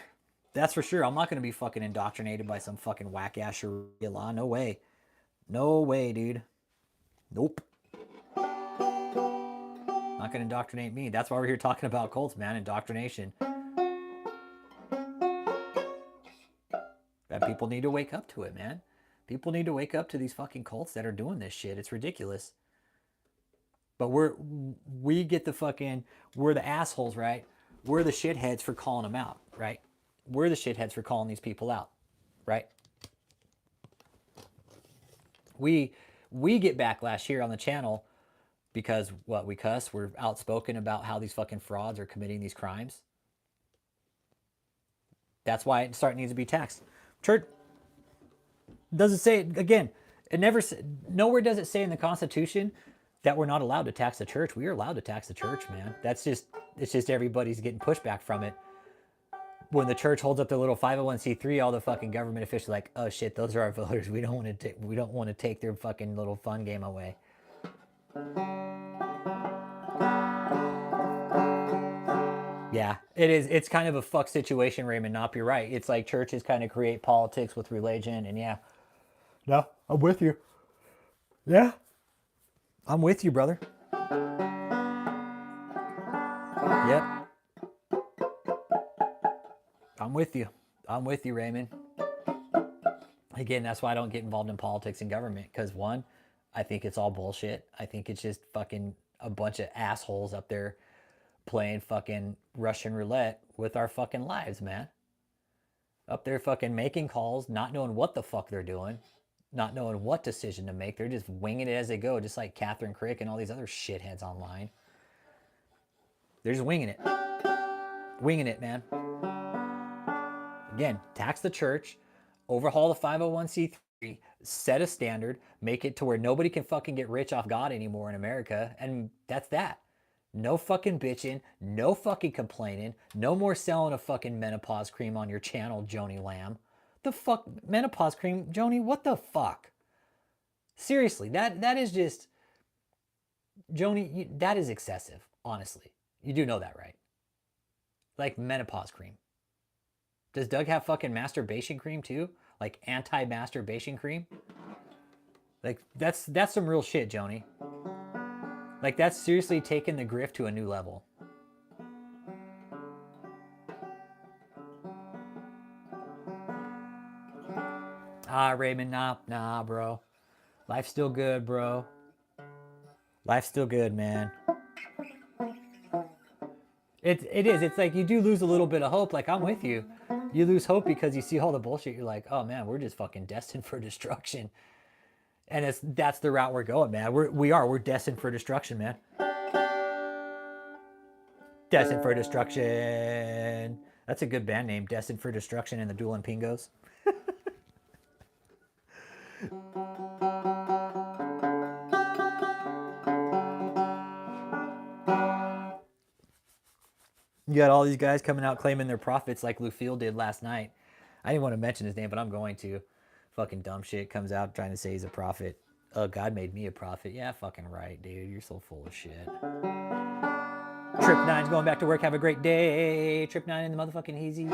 That's for sure. I'm not going to be fucking indoctrinated by some fucking whack-ass Sharia law. No way. No way, dude. Nope. Not going to indoctrinate me. That's why we're here talking about cults, man. Indoctrination. And people need to wake up to it, man. People need to wake up to these fucking cults that are doing this shit. It's ridiculous. But we get the fucking, we're the assholes, right? We're the shitheads for calling them out, right? We're the shitheads for calling these people out, right? We get backlash here on the channel because what, we cuss, we're outspoken about how these fucking frauds are committing these crimes. That's why it needs to be taxed. Church doesn't say, again, it never, nowhere does it say in the Constitution that we're not allowed to tax the church. We are allowed to tax the church, man. It's just everybody's getting pushback from it. When the church holds up their little 501c3, all the fucking government officials are like, oh shit, those are our voters. We don't want to take their fucking little fun game away. Yeah, it is. It's kind of a fuck situation, Raymond Knopp. You're right. It's like churches kind of create politics with religion, and yeah. No, I'm with you. Yeah. I'm with you, brother. Yep. I'm with you. I'm with you, Raymond. Again, that's why I don't get involved in politics and government. Because one, I think it's all bullshit. I think it's just fucking a bunch of assholes up there playing fucking Russian roulette with our fucking lives, man. Up there fucking making calls, not knowing what the fuck they're doing, not knowing what decision to make. They're just winging it as they go, just like Catherine Crick and all these other shitheads online. They're just winging it. Winging it, man. Again, tax the church, overhaul the 501c3, set a standard, make it to where nobody can fucking get rich off God anymore in America, and that's that. No fucking bitching, no fucking complaining, no more selling a fucking menopause cream on your channel, Joni Lamb. The fuck, menopause cream, Joni, what the fuck? Seriously, that is just, Joni, that is excessive, honestly. You do know that, right? Like menopause cream. Does Doug have fucking masturbation cream too? Like anti-masturbation cream? Like that's some real shit, Joni. Like that's seriously taking the grift to a new level. Raymond, nah, bro. Life's still good, bro. Life's still good, man. It is. It's like you do lose a little bit of hope. Like I'm with you. You lose hope because you see all the bullshit. You're like, oh man, we're just fucking destined for destruction. And that's the route we're going, man. We're destined for destruction, man. Destined for Destruction. That's a good band name, Destined for Destruction and the Dueling Pingos. You got all these guys coming out claiming they're prophets like Lufiel did last night. I didn't want to mention his name, but I'm going to. Fucking dumb shit comes out trying to say he's a prophet. Oh, God made me a prophet. Yeah, fucking right, dude. You're so full of shit. Trip 9's going back to work. Have a great day. Trip 9 in the motherfucking easy.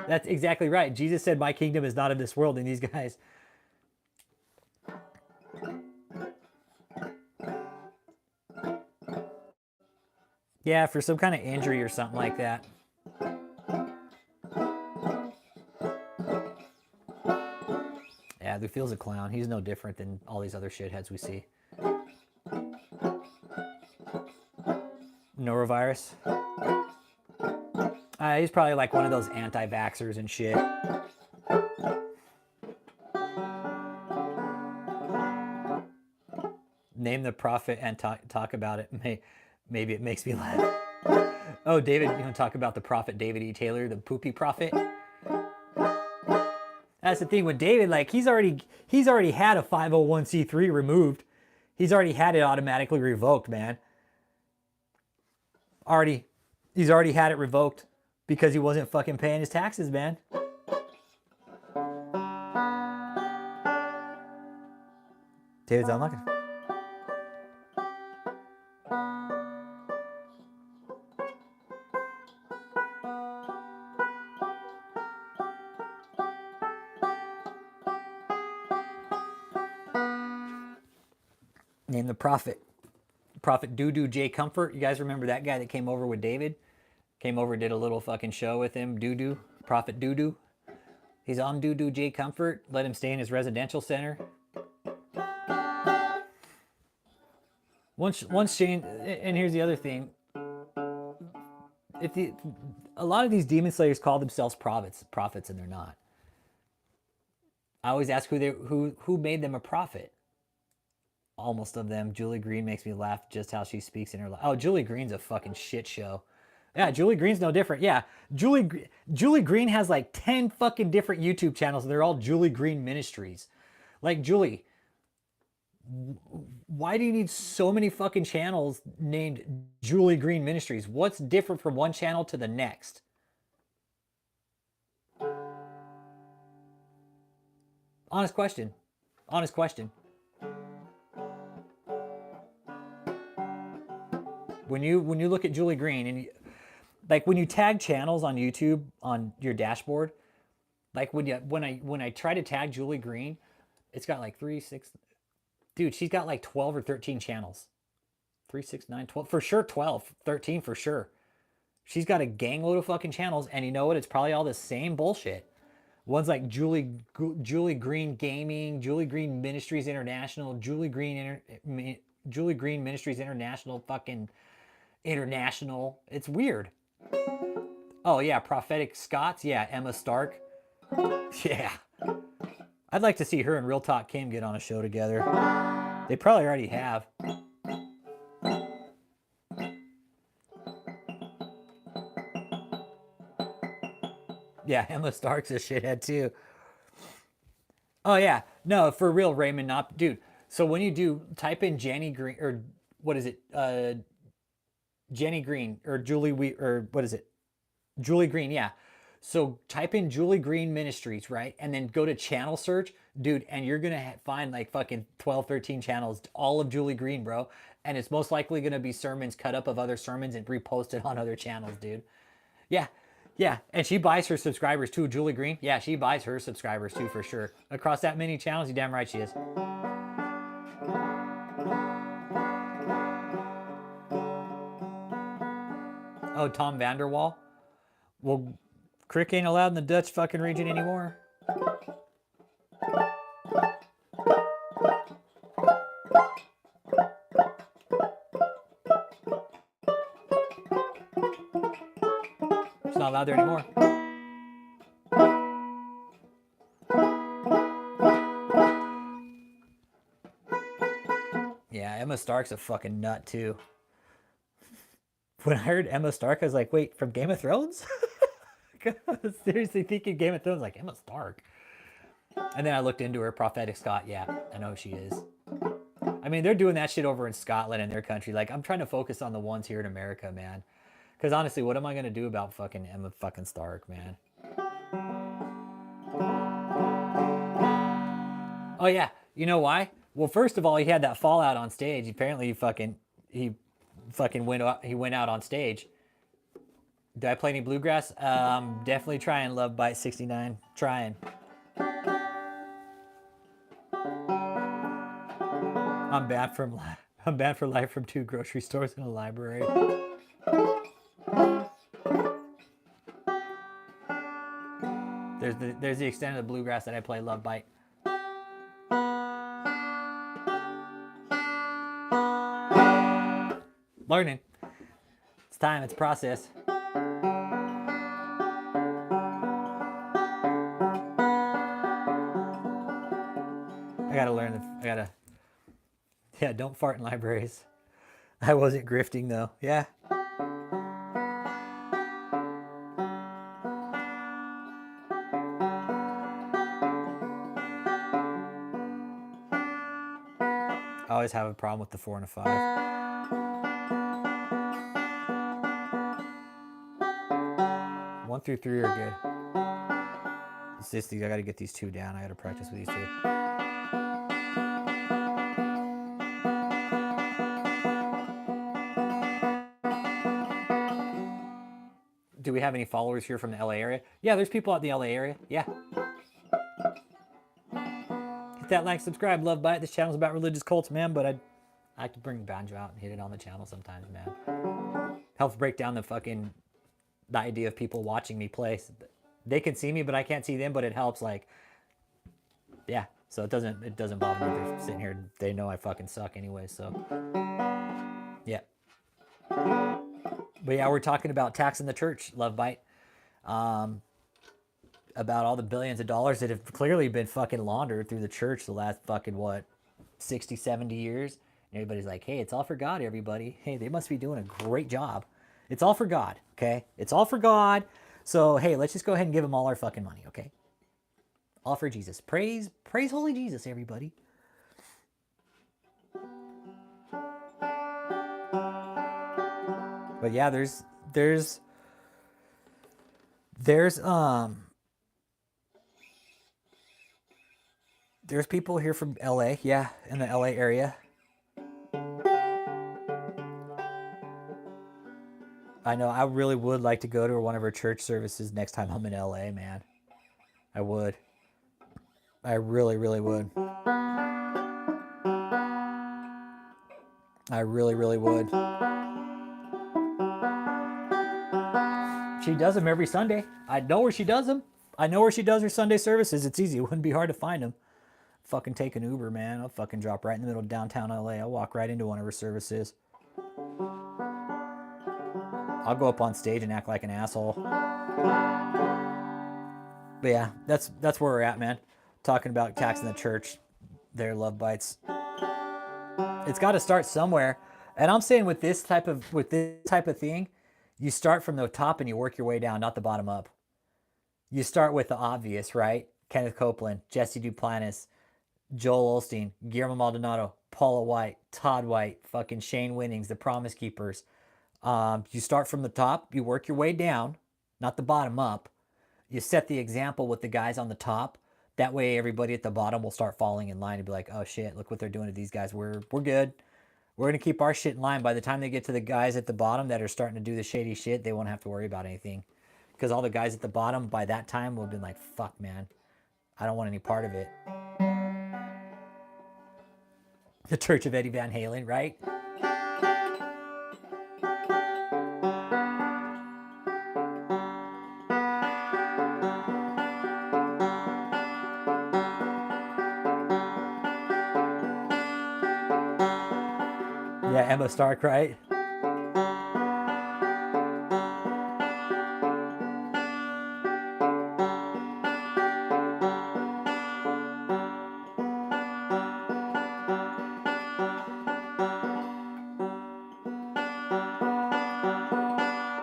That's exactly right. Jesus said, my kingdom is not of this world. And these guys, Yeah, for some kind of injury or something like that. Yeah, Lufield's a clown. He's no different than all these other shitheads we see. Norovirus. He's probably like one of those anti-vaxxers and shit. Name the prophet and talk about it. Maybe it makes me laugh. Oh, David, you want to talk about the prophet David E. Taylor, the poopy prophet? That's the thing with David. Like he's already had a 501c3 removed. He's already had it automatically revoked, man. He's already had it revoked because he wasn't fucking paying his taxes, man. David's unlucky. Name the prophet. Prophet Doo J Comfort. You guys remember that guy that came over with David? Came over, did a little fucking show with him. Doo. Prophet Doo. He's on Doo J Comfort. Let him stay in his residential center. Once Shane, and here's the other thing. A lot of these demon slayers call themselves prophets, and they're not. I always ask who made them a prophet. Almost of them. Julie Green makes me laugh just how she speaks in her life. Oh, Julie Green's a fucking shit show. Yeah, Julie Green's no different. Yeah, Julie Green has like 10 fucking different YouTube channels, and they're all Julie Green Ministries. Like, Julie, why do you need so many fucking channels named Julie Green Ministries? What's different from one channel to the next? Honest question. When you look at Julie Green, and like when you tag channels on YouTube on your dashboard, like when I try to tag Julie Green, it's got like 3, 6, dude, she's got like 12 or 13 channels. 3, 6, 9, 12 for sure, 12, 13 for sure. She's got a gangload of fucking channels, and you know what? It's probably all the same bullshit. One's like Julie Green Gaming, Julie Green Ministries International, Julie Green Ministries International, fucking international. It's weird. Oh yeah, Prophetic Scots. Yeah, Emma Stark. Yeah. I'd like to see her and Real Talk Kim get on a show together. They probably already have. Yeah, Emma Stark's a shithead too. Oh yeah, no, for real, Raymond. Not dude. So when you do type in Jenny Green, or what is it? Jenny Green or what is it? Julie Green. Yeah. So type in Julie Green Ministries, right? And then go to channel search, dude, and you're going to find like fucking 12, 13 channels, all of Julie Green, bro. And it's most likely going to be sermons cut up of other sermons and reposted on other channels, dude. Yeah. Yeah. And she buys her subscribers too, Julie Green. Yeah, she buys her subscribers too, for sure. Across that many channels, you damn right she is. Oh, Tom Vanderwall? Well, Crick ain't allowed in the Dutch fucking region anymore. It's not allowed there anymore. Yeah, Emma Stark's a fucking nut too. When I heard Emma Stark, I was like, wait, from Game of Thrones? I was seriously thinking Game of Thrones, like Emma Stark. And then I looked into her, Prophetic Scott. Yeah, I know who she is. I mean, they're doing that shit over in Scotland and their country. Like, I'm trying to focus on the ones here in America, man. Because honestly, what am I going to do about fucking Emma fucking Stark, man? Oh, yeah. You know why? Well, first of all, he had that fallout on stage. Apparently, he went out on stage. Did I play any bluegrass? Definitely trying. Love Bite 69. Trying. I'm banned for life from 2 grocery stores and a library. There's the extent of the bluegrass that I play, Love Bite. Learning. It's time, it's process. I gotta learn. Yeah, don't fart in libraries. I wasn't grifting though. Yeah. I always have a problem with the 4 and a 5. 1 through 3 are good. It's just these. I gotta get these 2 down. I gotta practice with these 2. Do we have any followers here from the LA area? Yeah, there's people out in the LA area. Yeah. Hit that like, subscribe, Love Bite. This channel's about religious cults, man, but I like to bring banjo out and hit it on the channel sometimes, man. Helps break down the idea of people watching me play. They can see me, but I can't see them, but it helps, like, yeah. So it doesn't bother me if they're sitting here. They know I fucking suck anyway, so. Yeah. But yeah, we're talking about taxing the church, Love Bite. About all the billions of dollars that have clearly been fucking laundered through the church the last fucking, 60, 70 years. And everybody's like, hey, it's all for God, everybody. Hey, they must be doing a great job. It's all for God, okay? It's all for God. So, hey, let's just go ahead and give them all our fucking money, okay? All for Jesus. Praise holy Jesus, everybody. But yeah, there's people here from LA, yeah, in the LA area. I know, I really would like to go to one of her church services next time I'm in LA, man. I would. I really, really would. I really, really would. She does them every Sunday. I know where she does them. I know where she does her Sunday services. It's easy. It wouldn't be hard to find them. Fucking take an Uber, man. I'll fucking drop right in the middle of downtown LA. I'll walk right into one of her services. I'll go up on stage and act like an asshole. But yeah, that's where we're at, man. Talking about taxing the church. Their Love Bites. It's got to start somewhere. And I'm saying with this type of thing, you start from the top and you work your way down, not the bottom up. You start with the obvious, right? Kenneth Copeland, Jesse Duplantis, Joel Osteen, Guillermo Maldonado, Paula White, Todd White, fucking Shane Winnings, the Promise Keepers. You start from the top, you work your way down, not the bottom up. You set the example with the guys on the top. That way everybody at the bottom will start falling in line and be like, oh shit, look what they're doing to these guys. We're good. We're going to keep our shit in line. By the time they get to the guys at the bottom that are starting to do the shady shit, they won't have to worry about anything. Because all the guys at the bottom by that time will have been like, fuck, man. I don't want any part of it. The Church of Eddie Van Halen, right? Yeah, Emma Stark, right?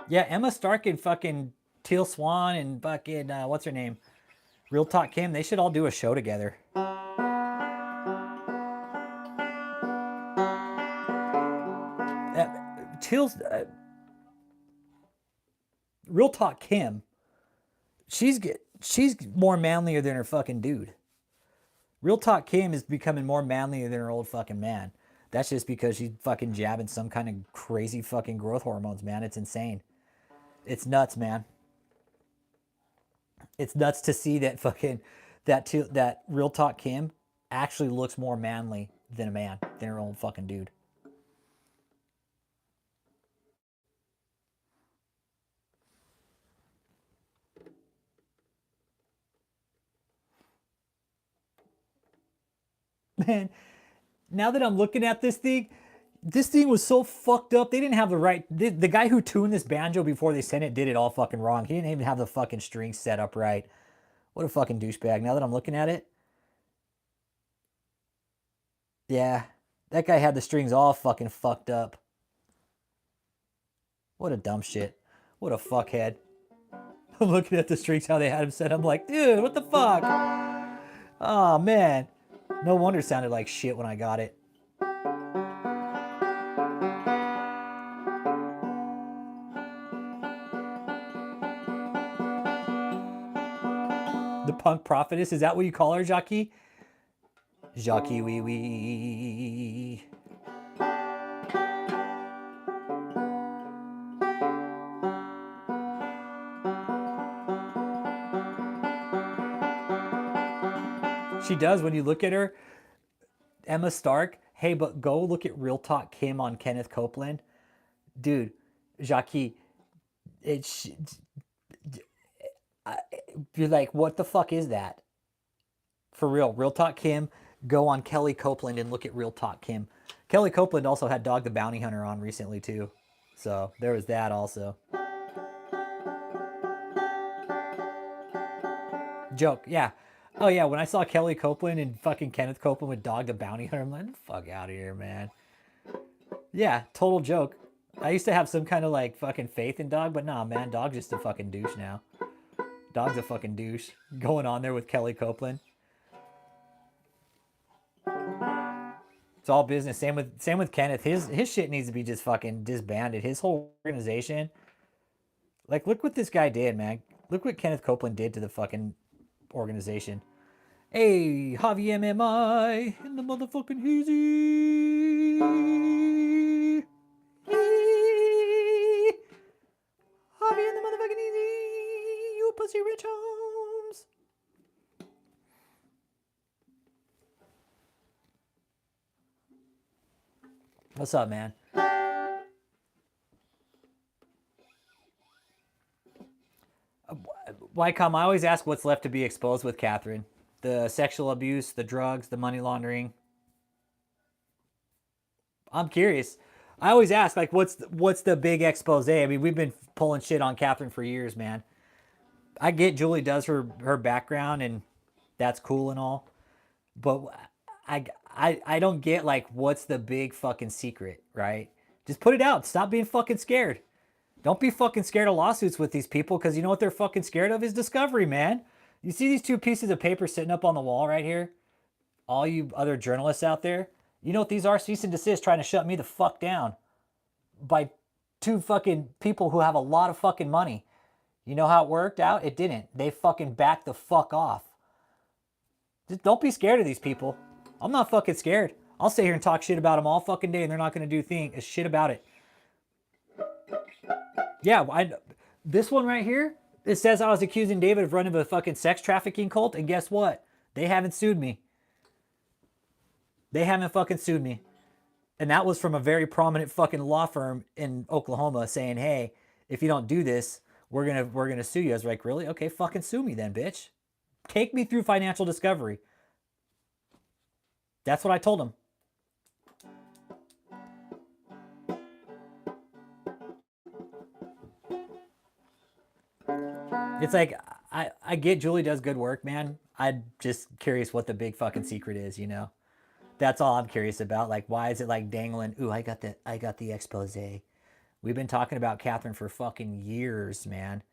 Yeah, Emma Stark and fucking Teal Swan and fucking, what's her name? Real Talk Kim, they should all do a show together. Real Talk Kim, she's more manlier than her fucking dude. Real Talk Kim is becoming more manlier than her old fucking man. That's just because she's fucking jabbing some kind of crazy fucking growth hormones, man. It's insane. It's nuts, man. It's nuts to see that fucking that Real Talk Kim actually looks more manly than her old fucking dude. Man, now that I'm looking at this thing was so fucked up. They didn't have the right... The guy who tuned this banjo before they sent it did it all fucking wrong. He didn't even have the fucking strings set up right. What a fucking douchebag. Now that I'm looking at it. Yeah, that guy had the strings all fucking fucked up. What a dumb shit. What a fuckhead. I'm looking at the strings, how they had him set. I'm like, dude, what the fuck? Oh, man. No wonder it sounded like shit when I got it. The punk prophetess, is that what you call her, Jackie? Jackie wee wee. She does when you look at her. Emma Stark. Hey, but go look at Real Talk Kim on Kenneth Copeland. Dude, Jackie, you're like, what the fuck is that? For real. Real Talk Kim, go on Kelly Copeland and look at Real Talk Kim. Kelly Copeland also had Dog the Bounty Hunter on recently too. So there was that also. Joke, yeah. Oh yeah, when I saw Kelly Copeland and fucking Kenneth Copeland with Dog the Bounty Hunter, I'm like, fuck out of here, man. Yeah, total joke. I used to have some kind of like fucking faith in Dog, but nah, man, Dog's just a fucking douche now. Dog's a fucking douche. Going on there with Kelly Copeland. It's all business. Same with Kenneth. His shit needs to be just fucking disbanded. His whole organization. Like, look what this guy did, man. Look what Kenneth Copeland did to the fucking organization. Hey, Javi MMI in the motherfucking easy. Javi in the motherfucking easy. You pussy rich homes. What's up, man? Wycom, I always ask what's left to be exposed with Catherine. The sexual abuse, the drugs, the money laundering. I'm curious. I always ask, like, what's the big expose? I mean, we've been pulling shit on Catherine for years, man. I get Julie does her background, and that's cool and all. But I don't get, like, what's the big fucking secret, right? Just put it out. Stop being fucking scared. Don't be fucking scared of lawsuits with these people, because you know what they're fucking scared of is discovery, man. You see these two pieces of paper sitting up on the wall right here? All you other journalists out there, you know what these are? Cease and desist trying to shut me the fuck down by two fucking people who have a lot of fucking money. You know how it worked out? It didn't. They fucking backed the fuck off. Just don't be scared of these people. I'm not fucking scared. I'll sit here and talk shit about them all fucking day, and they're not going to do shit about it. Yeah, this one right here, it says I was accusing David of running a fucking sex trafficking cult, and guess what? They haven't sued me. They haven't fucking sued me. And that was from a very prominent fucking law firm in Oklahoma saying, hey, if you don't do this, we're gonna sue you. I was like, really? Okay, fucking sue me then, bitch. Take me through financial discovery. That's what I told him. It's like, I get Julie does good work, man. I'm just curious what the big fucking secret is, you know? That's all I'm curious about. Like, why is it like dangling? Ooh, I got the expose. We've been talking about Catherine for fucking years, man.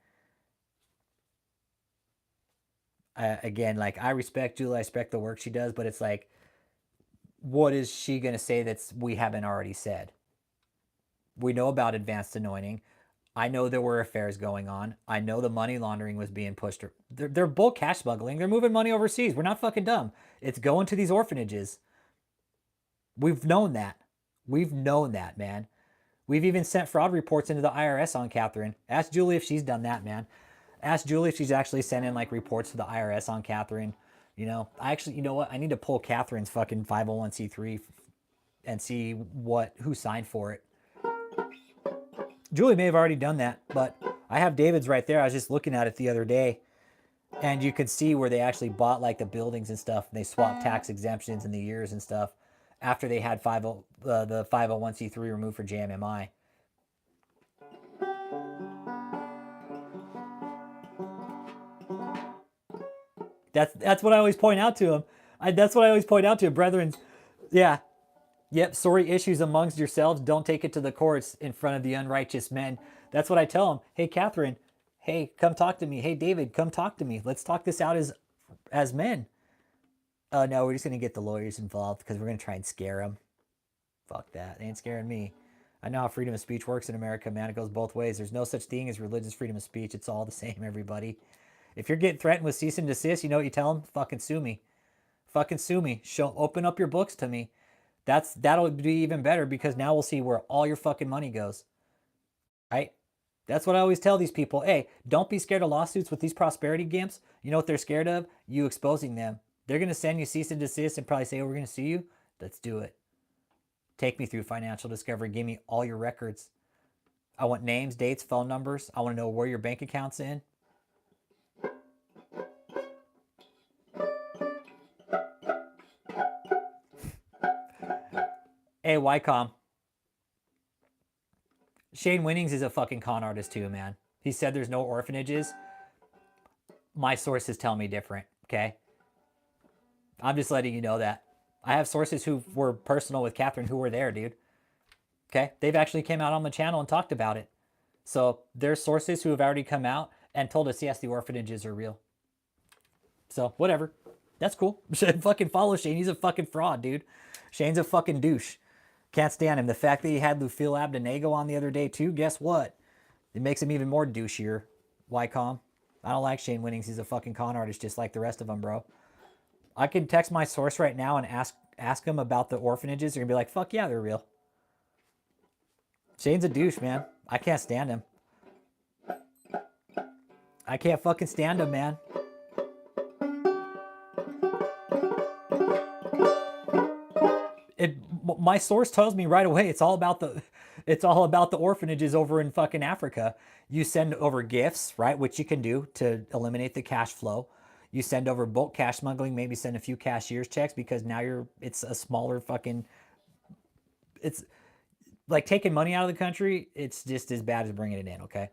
Again, like, I respect Julie. I respect the work she does, but it's like, what is she going to say that's we haven't already said? We know about advanced anointing. I know there were affairs going on. I know the money laundering was being pushed. They're bulk cash smuggling. They're moving money overseas. We're not fucking dumb. It's going to these orphanages. We've known that. We've known that, man. We've even sent fraud reports into the IRS on Catherine. Ask Julie if she's done that, man. Ask Julie if she's actually sent in like reports to the IRS on Catherine. You know, you know what? I need to pull Catherine's fucking 501c3 and see who signed for it. Julie may have already done that, but I have David's right there. I was just looking at it the other day. And you could see where they actually bought like the buildings and stuff. And they swapped tax exemptions in the years and stuff after they had the 501c3 removed for JMMI. That's what I always point out to him. That's what I always point out to him, brethren. Yeah. Yep. Sorry issues amongst yourselves. Don't take it to the courts in front of the unrighteous men. That's what I tell him. Hey, Catherine. Hey, come talk to me. Hey, David, come talk to me. Let's talk this out as men. Oh, no, we're just going to get the lawyers involved because we're going to try and scare them. Fuck that. They ain't scaring me. I know how freedom of speech works in America, man. It goes both ways. There's no such thing as religious freedom of speech. It's all the same, everybody. If you're getting threatened with cease and desist, you know what you tell them? Fucking sue me. Fucking sue me. Open up your books to me. That'll be even better because now we'll see where all your fucking money goes. Right? That's what I always tell these people. Hey, don't be scared of lawsuits with these prosperity gimps. You know what they're scared of? You exposing them. They're going to send you cease and desist and probably say, oh, we're going to sue you. Let's do it. Take me through financial discovery. Give me all your records. I want names, dates, phone numbers. I want to know where your bank account's in. Hey, Wycom. Shane Winnings is a fucking con artist too, man. He said there's no orphanages. My sources tell me different, okay? I'm just letting you know that. I have sources who were personal with Catherine who were there, dude. Okay? They've actually came out on the channel and talked about it. So there's sources who have already come out and told us, yes, the orphanages are real. So whatever. That's cool. Fucking follow Shane. He's a fucking fraud, dude. Shane's a fucking douche. Can't stand him. The fact that he had Lufil Abdenego on the other day too, guess what? It makes him even more douchier. Wycom. I don't like Shane Winnings. He's a fucking con artist just like the rest of them, bro. I can text my source right now and ask him about the orphanages. They're going to be like, fuck yeah, they're real. Shane's a douche, man. I can't stand him. I can't fucking stand him, man. My source tells me right away it's all about the orphanages over in fucking Africa. You send over gifts, right, which you can do to eliminate the cash flow. You send over bulk cash smuggling, maybe send a few cashier's checks because now it's a smaller fucking, it's like taking money out of the country. It's just as bad as bringing it in, okay?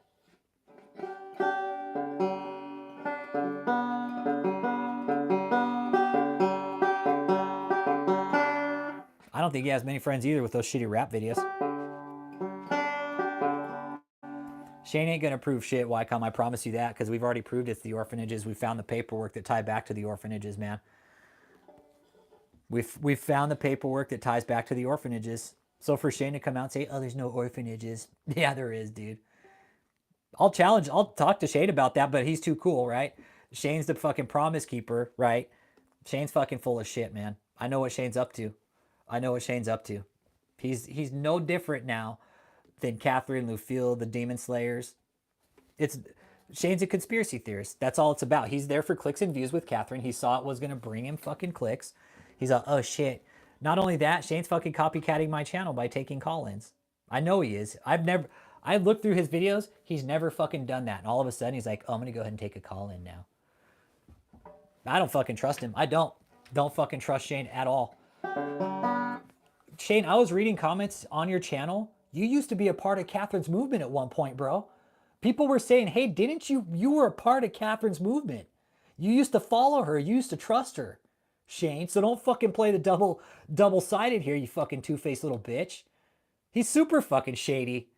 I don't think he has many friends either with those shitty rap videos. Shane ain't gonna prove shit, Wycom. I promise you that, because we've already proved it's the orphanages. We found the paperwork that tie back to the orphanages, man. We've found the paperwork that ties back to the orphanages. So for Shane to come out and say, "Oh, there's no orphanages," yeah, there is, dude. I'll talk to Shane about that, but he's too cool, right? Shane's the fucking promise keeper, right? Shane's fucking full of shit, man. I know what Shane's up to. I know what Shane's up to. He's no different now than Catherine, Lufil, the Demon Slayers. Shane's a conspiracy theorist. That's all it's about. He's there for clicks and views with Catherine. He saw it was going to bring him fucking clicks. He's like, oh shit. Not only that, Shane's fucking copycatting my channel by taking call-ins. I know he is. I looked through his videos. He's never fucking done that. And all of a sudden he's like, oh, I'm going to go ahead and take a call-in now. I don't fucking trust him. I don't fucking trust Shane at all. Shane, I was reading comments on your channel. You used to be a part of Catherine's movement at one point, bro. People were saying, hey, didn't you were a part of Catherine's movement. You used to follow her. You used to trust her, Shane. So don't fucking play the double-sided here, you fucking two-faced little bitch. He's super fucking shady.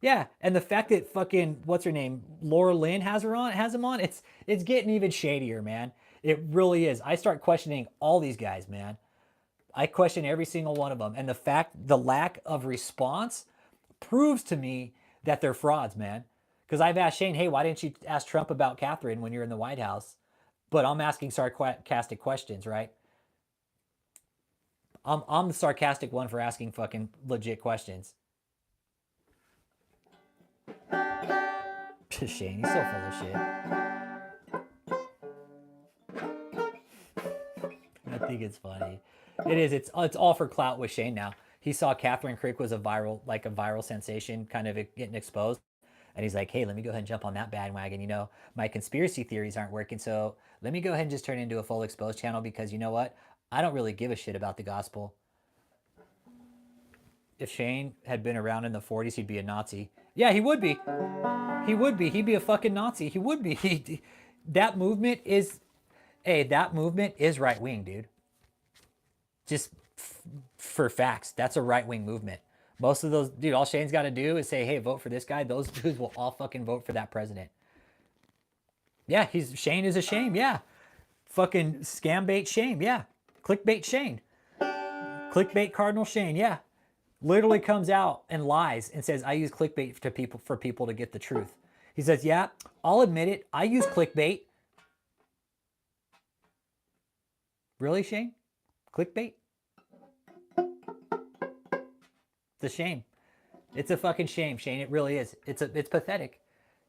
Yeah, and the fact that fucking, what's her name, Laura Lynn has him on, it's getting even shadier, man. It really is. I start questioning all these guys, man. I question every single one of them. And the lack of response proves to me that they're frauds, man. Because I've asked Shane, hey, why didn't you ask Trump about Catherine when you're in the White House? But I'm asking sarcastic questions, right? I'm the sarcastic one for asking fucking legit questions. Shane, he's so full of shit. I think it's funny. It is. It's all for clout with Shane now. He saw Catherine Crick was a viral sensation, kind of getting exposed. And he's like, hey, let me go ahead and jump on that bandwagon. You know, my conspiracy theories aren't working. So let me go ahead and just turn it into a full exposed channel because you know what? I don't really give a shit about the gospel. If Shane had been around in the 40s, he'd be a Nazi. Yeah, he would be. He would be. He'd be a fucking Nazi. He would be. That movement is, hey, that movement is right wing, dude. Just for facts, that's a right wing movement. Most of those, dude, all Shane's got to do is say, hey, vote for this guy. Those dudes will all fucking vote for that president. Yeah, Shane is a shame. Yeah. Fucking scam bait Shane. Yeah. Clickbait Shane. Clickbait Cardinal Shane. Yeah. Literally comes out and lies and says, I use clickbait for people to get the truth. He says, yeah, I'll admit it. I use clickbait. Really, Shane? Clickbait? It's a shame. It's a fucking shame, Shane. It really is. It's pathetic.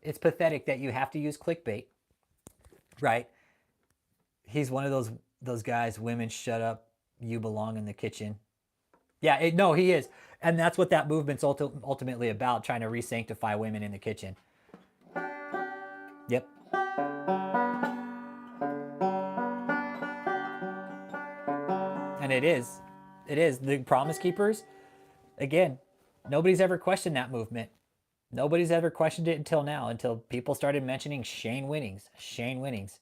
It's pathetic that you have to use clickbait, right? He's one of those guys, women, shut up. You belong in the kitchen. Yeah, no, he is. And that's what that movement's ultimately about, trying to re-sanctify women in the kitchen. Yep. And it is. It is. The Promise Keepers, again, nobody's ever questioned that movement. Nobody's ever questioned it until now, until people started mentioning Shane Winnings. Shane Winnings.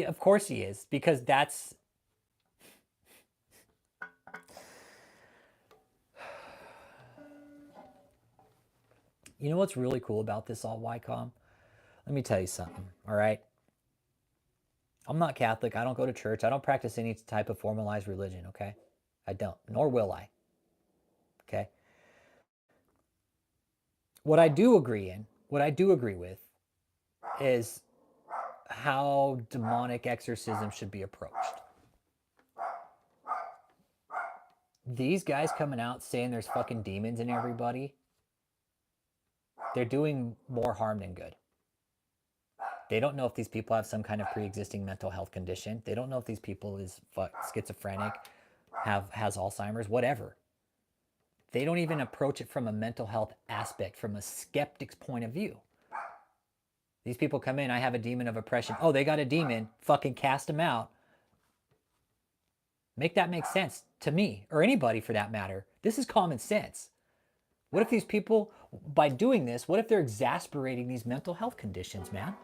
Of course he is, because that's... You know what's really cool about this all, YCOM? Let me tell you something, all right? I'm not Catholic. I don't go to church. I don't practice any type of formalized religion, okay? I don't, nor will I, okay? What I do agree with is how demonic exorcism should be approached. These guys coming out saying there's fucking demons in everybody, they're doing more harm than good. They don't know if these people have some kind of pre-existing mental health condition. They don't know if these people is schizophrenic, has Alzheimer's, whatever. They don't even approach it from a mental health aspect, from a skeptic's point of view. These people come in, I have a demon of oppression. Oh, they got a demon, fucking cast them out. Make that make sense to me, or anybody for that matter. This is common sense. What if these people, by doing this, what if they're exasperating these mental health conditions, man?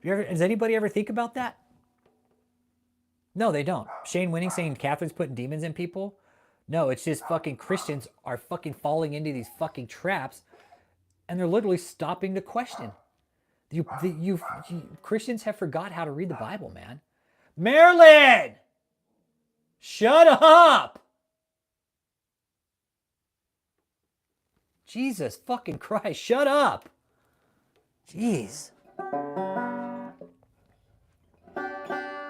Does anybody ever think about that? No, they don't. Shane Winning saying Catherine's putting demons in people? No, it's just fucking Christians are fucking falling into these fucking traps, and they're literally stopping the question. You Christians have forgot how to read the Bible, man. Marilyn! Shut up! Jesus fucking Christ, shut up! Jeez.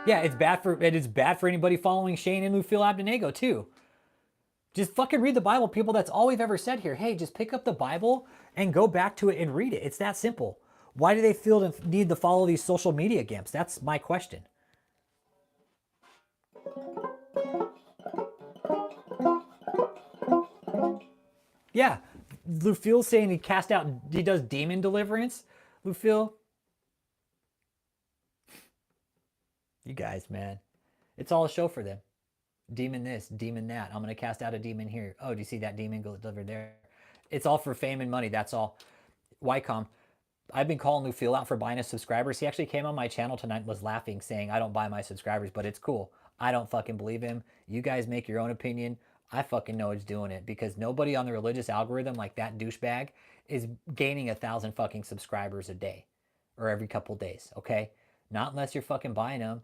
Yeah, it is bad for anybody following Shane and Lufil Abednego too. Just fucking read the Bible, people. That's all we've ever said here. Hey, just pick up the Bible and go back to it and read it. It's that simple. Why do they feel the need to follow these social media gimps? That's my question. Yeah, Lufil's saying he does demon deliverance. Lufil, you guys, man, it's all a show for them. Demon this, demon that. I'm going to cast out a demon here. Oh, do you see that demon go delivered there? It's all for fame and money. That's all. YCOM, I've been calling Lufil out for buying his subscribers. He actually came on my channel tonight and was laughing, saying, I don't buy my subscribers, but it's cool. I don't fucking believe him. You guys make your own opinion. I fucking know it's doing it, because nobody on the religious algorithm like that douchebag is gaining 1,000 fucking subscribers a day or every couple days, okay? Not unless you're fucking buying them.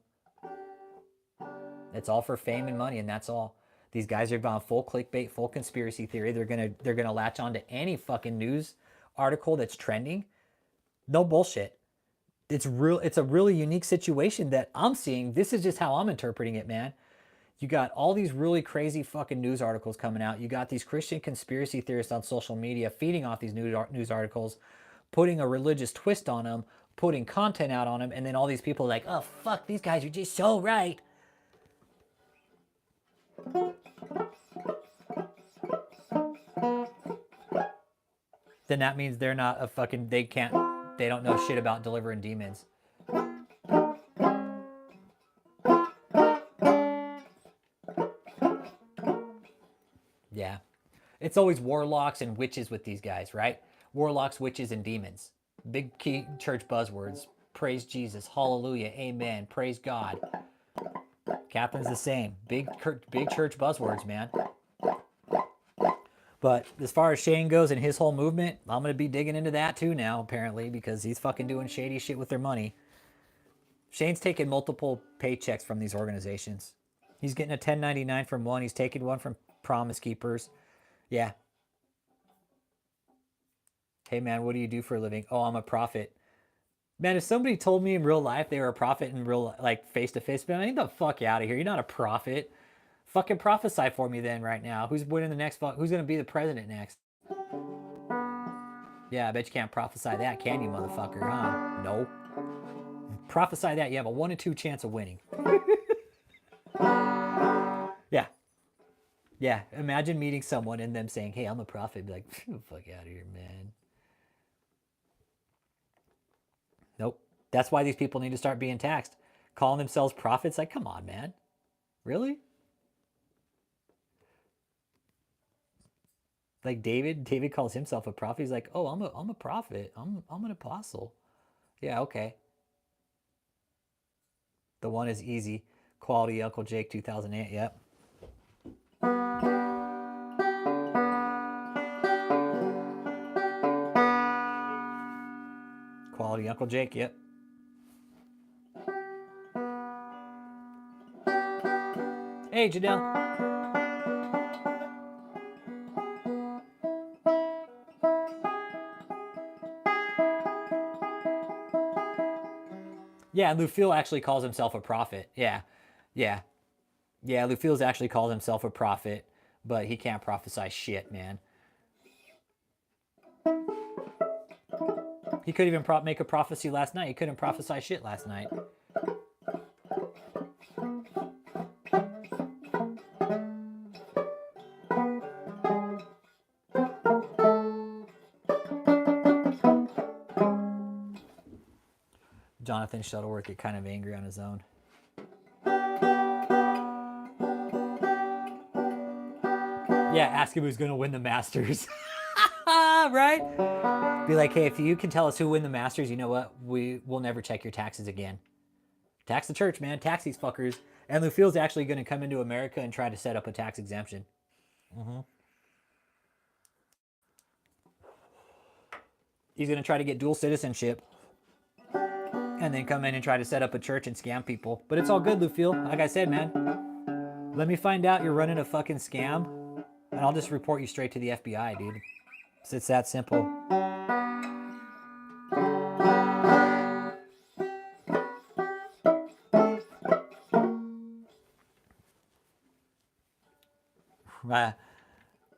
It's all for fame and money, and that's all. These guys are gone full clickbait, full conspiracy theory. They're gonna latch on to any fucking news article that's trending. No bullshit. It's a really unique situation that I'm seeing. This is just how I'm interpreting it, man. You got all these really crazy fucking news articles coming out. You got these Christian conspiracy theorists on social media feeding off these news articles, putting a religious twist on them, putting content out on them, and then all these people are like, oh, fuck, these guys are just so right. then that means they're not a fucking, they don't know shit about delivering demons. Yeah. It's always warlocks and witches with these guys, right? Warlocks, witches, and demons. Big key church buzzwords. Praise Jesus. Hallelujah. Amen. Praise God. Catherine's the same. Big church buzzwords, man. But as far as Shane goes and his whole movement, I'm going to be digging into that too now, apparently, because he's fucking doing shady shit with their money. Shane's taking multiple paychecks from these organizations. He's getting a 1099 from one. He's taking one from Promise Keepers. Yeah. Hey, man, what do you do for a living? Oh, I'm a prophet. Man, if somebody told me in real life they were a prophet in real, like, face-to-face, man, get the fuck out of here. You're not a prophet. Fucking prophesy for me then right now. Who's winning the next who's going to be the president next? Yeah, I bet you can't prophesy that, can you, motherfucker, huh? No. Prophesy that, you have a 1 in 2 chance of winning. Yeah. Yeah, imagine meeting someone and them saying, hey, I'm a prophet. Be like, fuck out of here, man. Nope. That's why these people need to start being taxed. Calling themselves prophets, like, come on, man. Really? Like David calls himself a prophet. He's like, oh, I'm a prophet. I'm an apostle. Yeah, okay. The one is easy. Quality Uncle Jake 2008. Yep. Quality Uncle Jake. Yep. Hey, Janelle. Yeah, Lufil actually calls himself a prophet. Yeah. Yeah. Yeah, Lufil's actually calls himself a prophet, but he can't prophesy shit, man. He couldn't even make a prophecy last night. He couldn't prophesy shit last night. Jonathan Shuttleworth get kind of angry on his own. Yeah, ask him who's going to win the Masters. Right? Be like, hey, if you can tell us who win the Masters, you know what? We'll never check your taxes again. Tax the church, man. Tax these fuckers. And Lufil's actually going to come into America and try to set up a tax exemption. Mm-hmm. He's going to try to get dual citizenship. And then come in and try to set up a church and scam people. But it's all good, Lufil. Like I said, man. Let me find out you're running a fucking scam. And I'll just report you straight to the FBI, dude. It's that simple.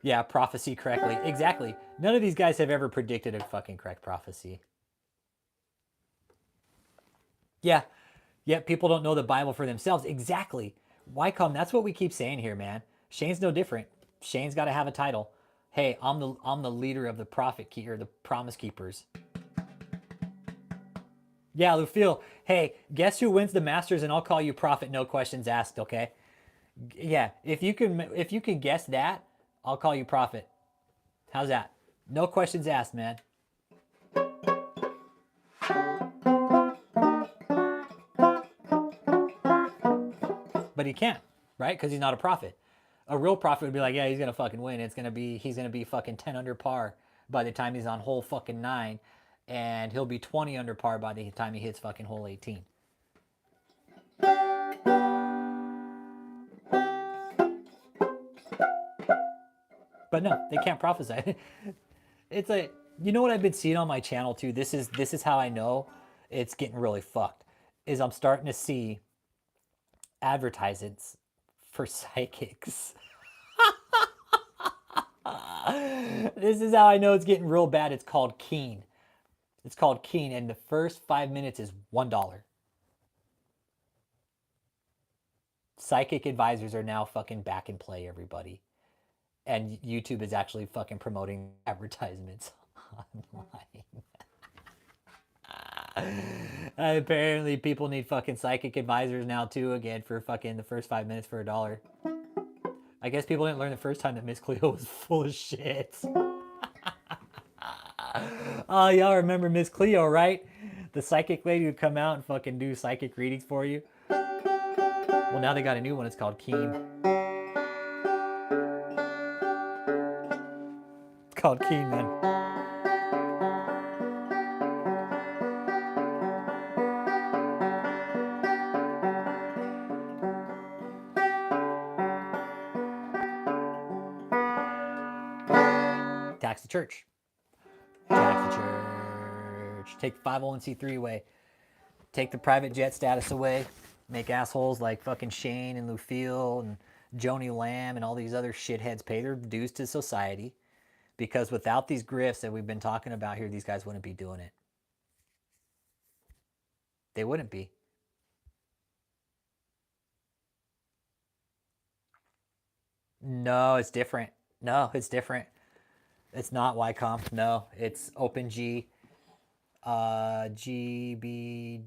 Yeah, prophecy correctly. Exactly. None of these guys have ever predicted a fucking correct prophecy. Yeah. Yet people don't know the Bible for themselves. Exactly. Why come? That's what we keep saying here, man. Shane's no different. Shane's got to have a title. Hey, I'm the leader of the the Promise Keepers. Yeah, Lufil. Hey, guess who wins the Masters, and I'll call you prophet, no questions asked. Okay. Yeah, if you can guess that, I'll call you prophet. How's that? No questions asked, man. But he can't, right? Because he's not a prophet. A real prophet would be like, yeah, he's gonna fucking win. He's gonna be fucking 10 under par by the time he's on hole fucking 9, and he'll be 20 under par by the time he hits fucking hole 18. But no, they can't prophesy. It's like, you know what I've been seeing on my channel too? This is how I know it's getting really fucked. Is I'm starting to see advertisements for psychics. This is how I know it's getting real bad. It's called Keen. It's called Keen, and the first 5 minutes is $1. Psychic advisors are now fucking back in play, everybody. And YouTube is actually fucking promoting advertisements. Apparently people need fucking psychic advisors now too again for fucking the first 5 minutes for $1. I guess people didn't learn the first time that Miss Cleo was full of shit. Oh, y'all remember Miss Cleo, right? The psychic lady who'd come out and fucking do psychic readings for you. Well, now they got a new one. It's called Keen. It's called Keen, man. Tax the church. Tax the church. Take the 501c3 away. Take the private jet status away. Make assholes like fucking Shane and Lucille and Joni Lamb and all these other shitheads pay their dues to society. Because without these grifts that we've been talking about here, these guys wouldn't be doing it. They wouldn't be. No, it's different. No, it's different. It's not YComp. No, it's OpenG, GBDGBA,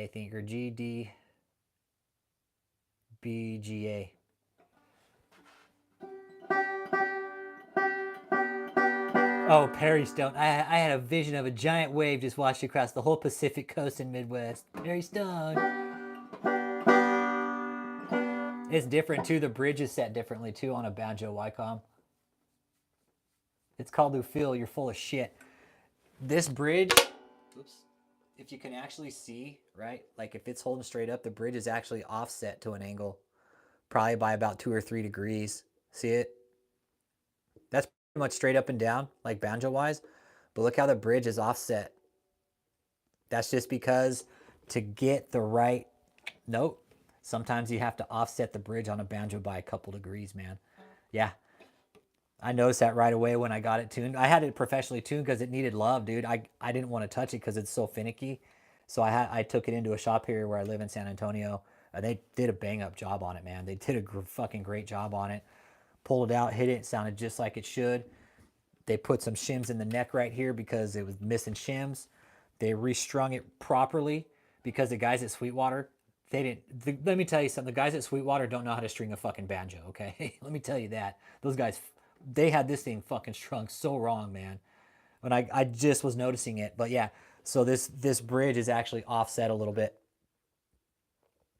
I think, or GDBGA. Oh, Perry Stone. I had a vision of a giant wave just washed across the whole Pacific coast and Midwest. Perry Stone. It's different too. The bridge is set differently too on a banjo YCom. It's called Lucille. You're full of shit. This bridge, oops, if you can actually see, right? Like if it's holding straight up, the bridge is actually offset to an angle, probably by about 2 or 3 degrees. See it? That's pretty much straight up and down, like banjo wise. But look how the bridge is offset. That's just because to get the right note, sometimes you have to offset the bridge on a banjo by a couple degrees, man. Yeah. I noticed that right away when I got it tuned. I had it professionally tuned because it needed love, dude. I didn't want to touch it because it's so finicky. So I took it into a shop here where I live in San Antonio. They did a bang up job on it, man. They did a fucking great job on it. Pulled it out, hit it. It sounded just like it should. They put some shims in the neck right here because it was missing shims. They restrung it properly because the guys at Sweetwater, they didn't. Let me tell you something. The guys at Sweetwater don't know how to string a fucking banjo, okay? Let me tell you that. Those guys, they had this thing fucking strung so wrong, man. When I just was noticing it. But yeah, so this bridge is actually offset a little bit.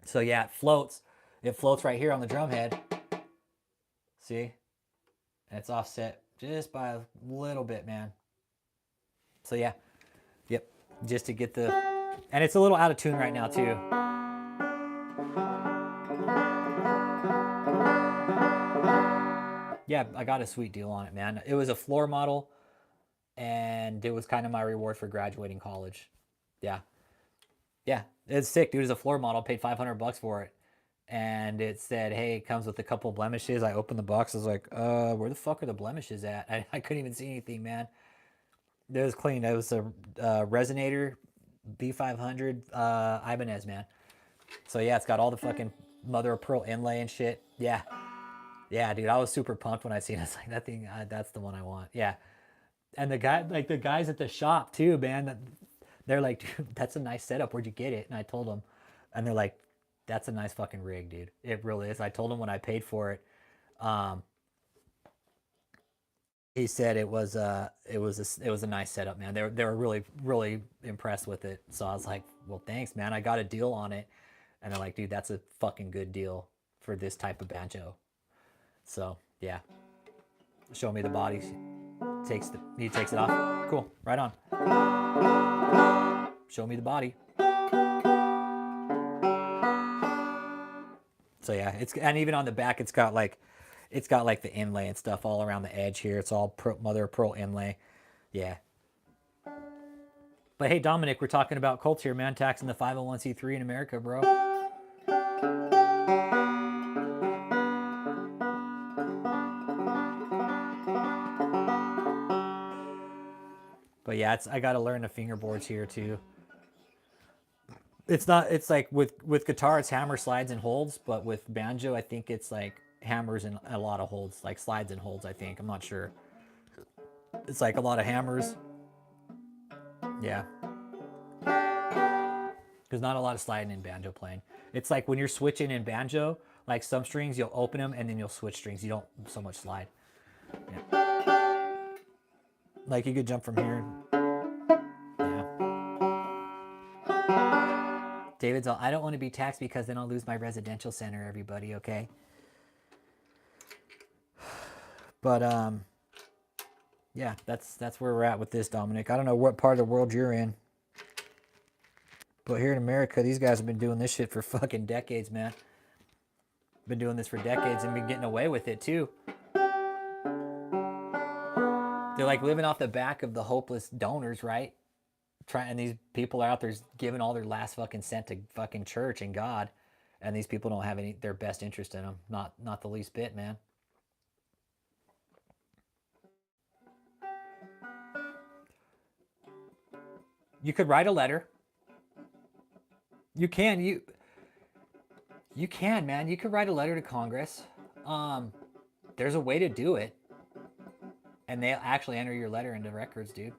So yeah, it floats. It floats right here on the drum head. See? And it's offset just by a little bit, man. So yeah. Yep. Just to get the... And it's a little out of tune right now, too. Yeah, I got a sweet deal on it, man. It was a floor model, and it was kind of my reward for graduating college. Yeah. Yeah, it's sick, dude. It's a floor model. Paid $500 for it. And it said, hey, it comes with a couple blemishes. I opened the box. I was like, where the fuck are the blemishes at? I couldn't even see anything, man. It was clean. It was a resonator, B500 Ibanez, man. So yeah, it's got all the fucking mother of pearl inlay and shit. Yeah. Yeah, dude, I was super pumped when I seen it. It's like, that thing, that's the one I want. Yeah. And the guys at the shop too, man, they're like, dude, that's a nice setup. Where'd you get it? And I told them, and they're like, that's a nice fucking rig, dude. It really is. I told him when I paid for it. He said it was a nice setup, man. They were really impressed with it. So I was like, well, thanks, man. I got a deal on it, and they're like, dude, that's a fucking good deal for this type of banjo. So yeah, show me the body. He takes it off. Cool, right on. Show me the body. So yeah, and even on the back, it's got like the inlay and stuff all around the edge here. It's all mother of pearl inlay. Yeah. But hey, Dominic, we're talking about cults here, man. Taxing the 501c3 in America, bro. But yeah, I got to learn the fingerboards here too. It's like with guitar, it's hammer, slides, and holds. But with banjo, I think it's like hammers and a lot of holds, like slides and holds, I think. I'm not sure. It's like a lot of hammers. Yeah. There's not a lot of sliding in banjo playing. It's like when you're switching in banjo, like some strings, you'll open them and then you'll switch strings. You don't so much slide. Yeah. Like you could jump from here. Yeah. David's all, I don't want to be taxed because then I'll lose my residential center, everybody, okay? But, yeah, that's where we're at with this, Dominic. I don't know what part of the world you're in. But here in America, these guys have been doing this shit for fucking decades, man. Been doing this for decades and been getting away with it, too. They're like living off the back of the hopeless donors, right? And these people are out there giving all their last fucking cent to fucking church and God. And these people don't have any their best interest in them. Not the least bit, man. You could write a letter. You can, man. You could write a letter to Congress. There's a way to do it. And they'll actually enter your letter into records, dude.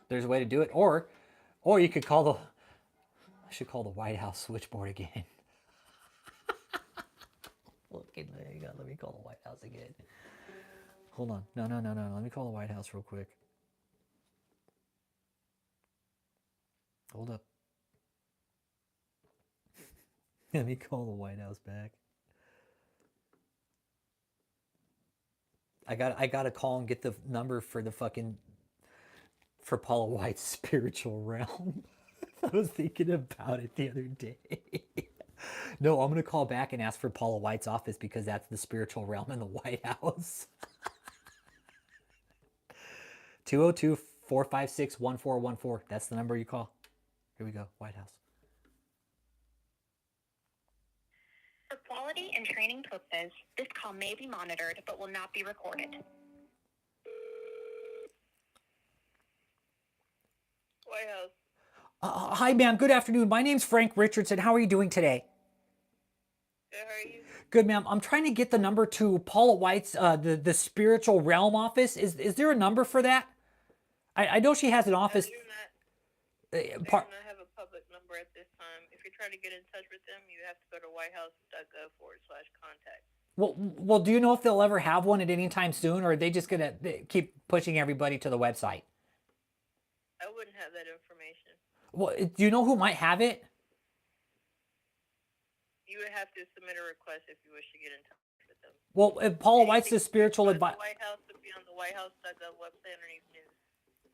There's a way to do it. Or you could call the... I should call the White House switchboard again. Okay, hang on. Let me call the White House again. Hold on. No. Let me call the White House real quick. Hold up. Let me call the White House back. I gotta call and get the number for the fucking... for Paula White's spiritual realm. I was thinking about it the other day. No, I'm going to call back and ask for Paula White's office because that's the spiritual realm in the White House. 202-456-1414. That's the number you call. Here we go, White House. For quality and training purposes, this call may be monitored but will not be recorded. White House. Hi, ma'am. Good afternoon. My name's Frank Richardson. How are you doing today? Good, how are you? Good, ma'am. I'm trying to get the number to Paula White's, the spiritual realm office. Is there a number for that? I know she has an office. They do not have a public number at this time. If you're trying to get in touch with them, you have to go to whitehouse.gov/contact. Well, do you know if they'll ever have one at any time soon, or are they just going to keep pushing everybody to the website? I wouldn't have that information. Well, do you know who might have it? You would have to submit a request if you wish to get in touch with them. Well, if Paula White's the spiritual advisor. The White House would be on the whitehouse.gov website underneath news.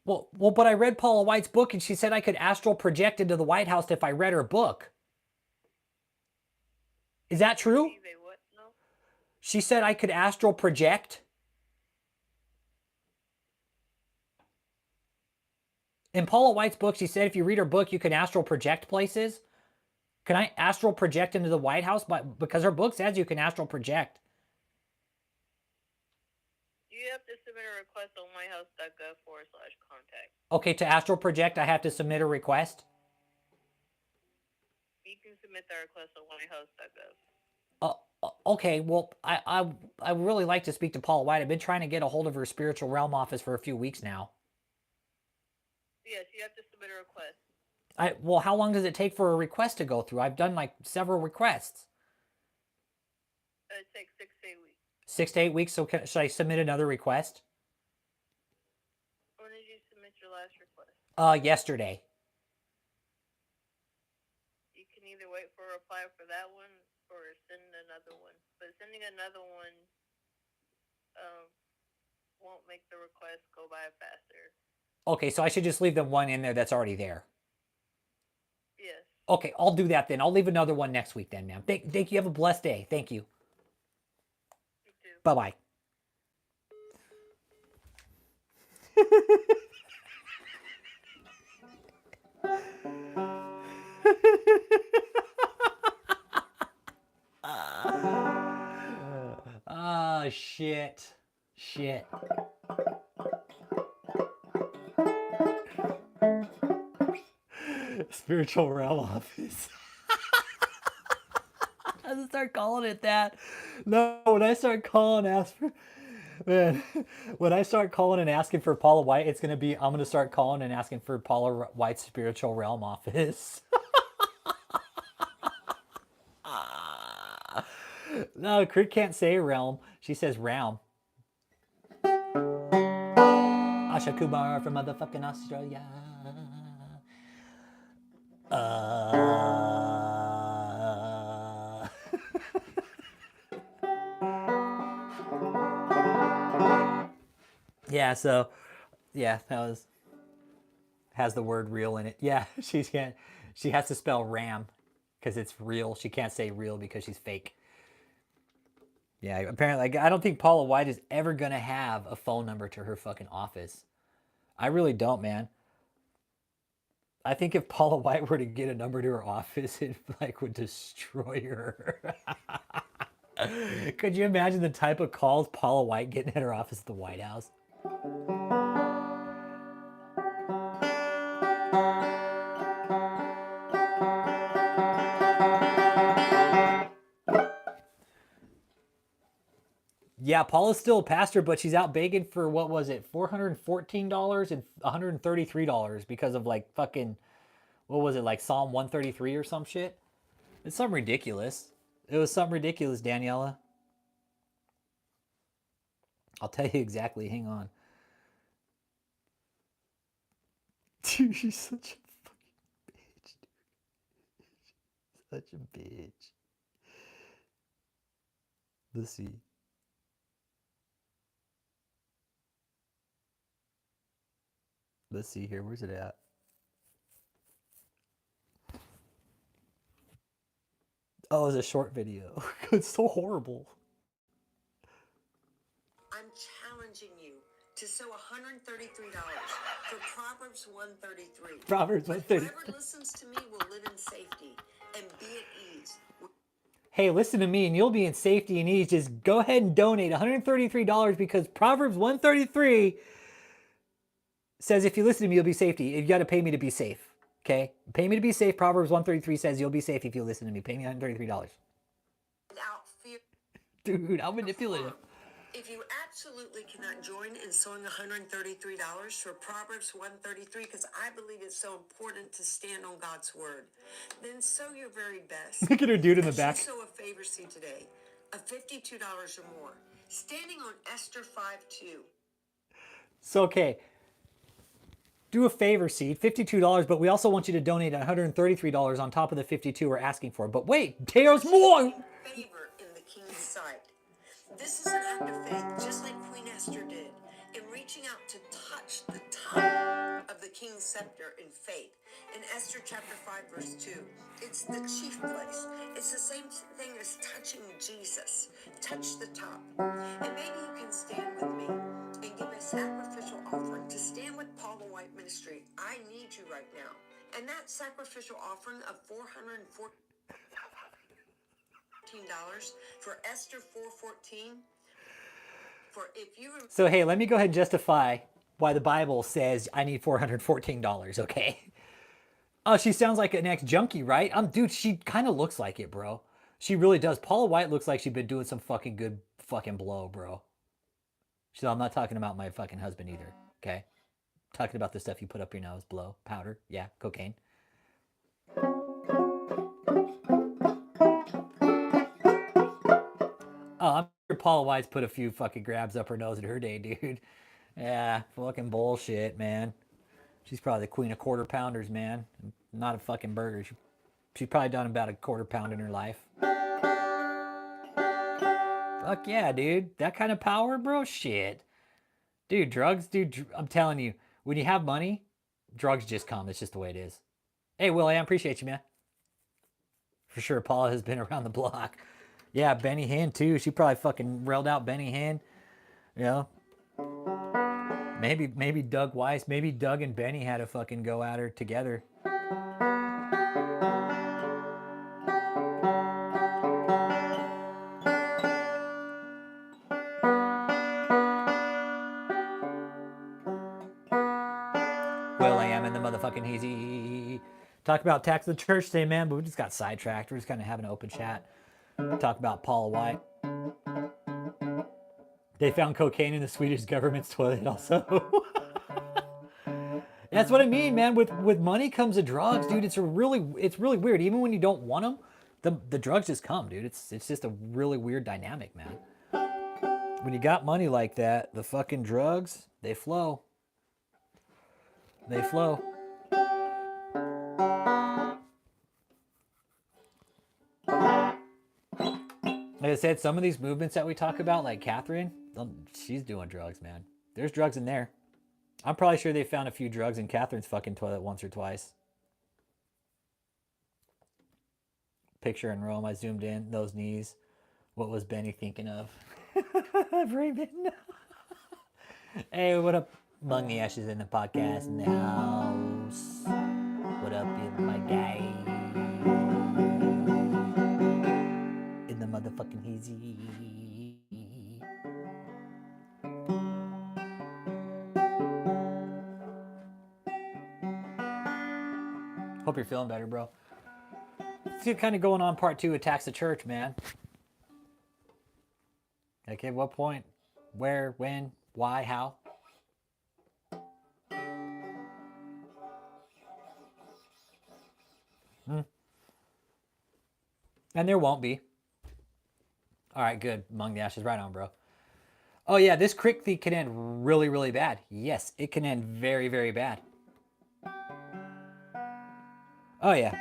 Well, but I read Paula White's book, and she said I could astral project into the White House if I read her book. Is that true? What? No? She said I could astral project. In Paula White's book, she said if you read her book, you can astral project places. Can I astral project into the White House? Because her book says you can astral project. You have to submit a request on whitehouse.gov/contact. Okay, to astral project, I have to submit a request? You can submit that request on whitehouse.gov. Okay, well, I really like to speak to Paula White. I've been trying to get a hold of her spiritual realm office for a few weeks now. Yes, you have to submit a request. Well, how long does it take for a request to go through? I've done like several requests. It takes 6 to 8 weeks. 6 to 8 weeks, so should I submit another request? When did you submit your last request? Yesterday. You can either wait for a reply for that one or send another one. But sending another one won't make the request go by faster. Okay, so I should just leave the one in there that's already there. Yes. Okay, I'll do that then. I'll leave another one next week then, ma'am. Thank you. Have a blessed day. Thank you. You too. Bye-bye. Ah, shit. Spiritual realm office. gonna start calling it that. No, when I start calling, ask for, man, when I start calling and asking for Paula White, it's gonna be, I'm gonna start calling and asking for Paula White's spiritual realm office. No, Crit can't say realm. She says realm. Asha Kumar from motherfucking Australia. Yeah, so yeah, that was has the word real in it. Yeah, she has to spell ram because it's real. She can't say real because she's fake. Yeah, apparently, like, I don't think Paula White is ever gonna have a phone number to her fucking office. I really don't, man. I think if Paula White were to get a number to her office, it like would destroy her. Could you imagine the type of calls Paula White getting at her office at the White House? Yeah, Paula's still a pastor, but she's out begging for what was it, $414 and $133 because of like fucking, what was it, like Psalm 133 or some shit? It's something ridiculous. It was something ridiculous, Daniela. I'll tell you exactly. Hang on. Dude, she's such a fucking bitch, dude. Such a bitch. Let's see. Let's see here. Where's it at? Oh, it's a short video. It's so horrible. I'm challenging you to sow $133 for Proverbs 133. Proverbs 133. Whoever listens to me will live in safety and be at ease. Hey, listen to me and you'll be in safety and ease. Just go ahead and donate $133 because Proverbs 133 says if you listen to me, you'll be safety. You got to pay me to be safe. Okay? Pay me to be safe. Proverbs 133 says you'll be safe if you listen to me. Pay me $133. Without fear. Dude, I'm manipulative. If you absolutely cannot join in sowing $133 for Proverbs 133, because I believe it's so important to stand on God's word, then sow your very best. Look at her dude in the back. Sow a favor seed today of $52 or more, standing on Esther 5:2. So, okay. Do a favor seed, $52, but we also want you to donate $133 on top of the $52 we're asking for. But wait, there's more! Favor in the king's sight. This is an act of faith, just like Queen Esther did, in reaching out to touch the top of the king's scepter in faith. In Esther chapter 5, verse 2, it's the chief place. It's the same thing as touching Jesus. Touch the top. And maybe you can stand with me and give a sacrificial offering to stand with Paula White Ministry. I need you right now. And that sacrificial offering of $414 for Esther 4:14. For if you So, hey, let me go ahead and justify why the Bible says I need $414, okay? Oh, she sounds like an ex-junkie, right? Dude, she kind of looks like it, bro. She really does. Paula White looks like she's been doing some fucking good fucking blow, bro. So I'm not talking about my fucking husband either, okay? I'm talking about the stuff you put up your nose, blow, powder, yeah, cocaine. Oh, I'm sure Paula White's put a few fucking grabs up her nose in her day, dude. Yeah, fucking bullshit, man. She's probably the queen of quarter pounders, man. Not a fucking burger. She's probably done about a quarter pound in her life. Fuck yeah, dude. That kind of power, bro? Shit. Dude, drugs, dude, I'm telling you, when you have money, drugs just come. It's just the way it is. Hey, Willie, I appreciate you, man. For sure, Paula has been around the block. Yeah, Benny Hinn, too. She probably fucking railed out Benny Hinn. You know? Maybe Doug Weiss. Maybe Doug and Benny had to fucking go at her together. Will I am in the motherfucking hazy. Talk about tax of the church today, man, but we just got sidetracked. We're just kind of having an open chat. Talk about Paula White. They found cocaine in the Swedish government's toilet also. That's what I mean, man. With money comes the drugs, dude. It's really weird. Even when you don't want them, the drugs just come, dude. It's just a really weird dynamic, man. When you got money like that, the fucking drugs, they flow. They flow. Like I said, some of these movements that we talk about, like Catherine, she's doing drugs, man. There's drugs in there. I'm probably sure they found a few drugs in Catherine's fucking toilet once or twice. Picture in Rome, I zoomed in, those knees. What was Benny thinking of? Raven. Hey, what up? Among the Ashes in the podcast in the house. What up, my guy? In the motherfucking hazy. Hope you're feeling better, bro. It's kind of going on part 2, attacks the church, man. Like, at what point? Where? When? Why? How? And there won't be. All right, good. Among the Ashes, right on, bro. Oh, yeah, this crick thief can end really, really bad. Yes, it can end very, very bad. Oh, yeah.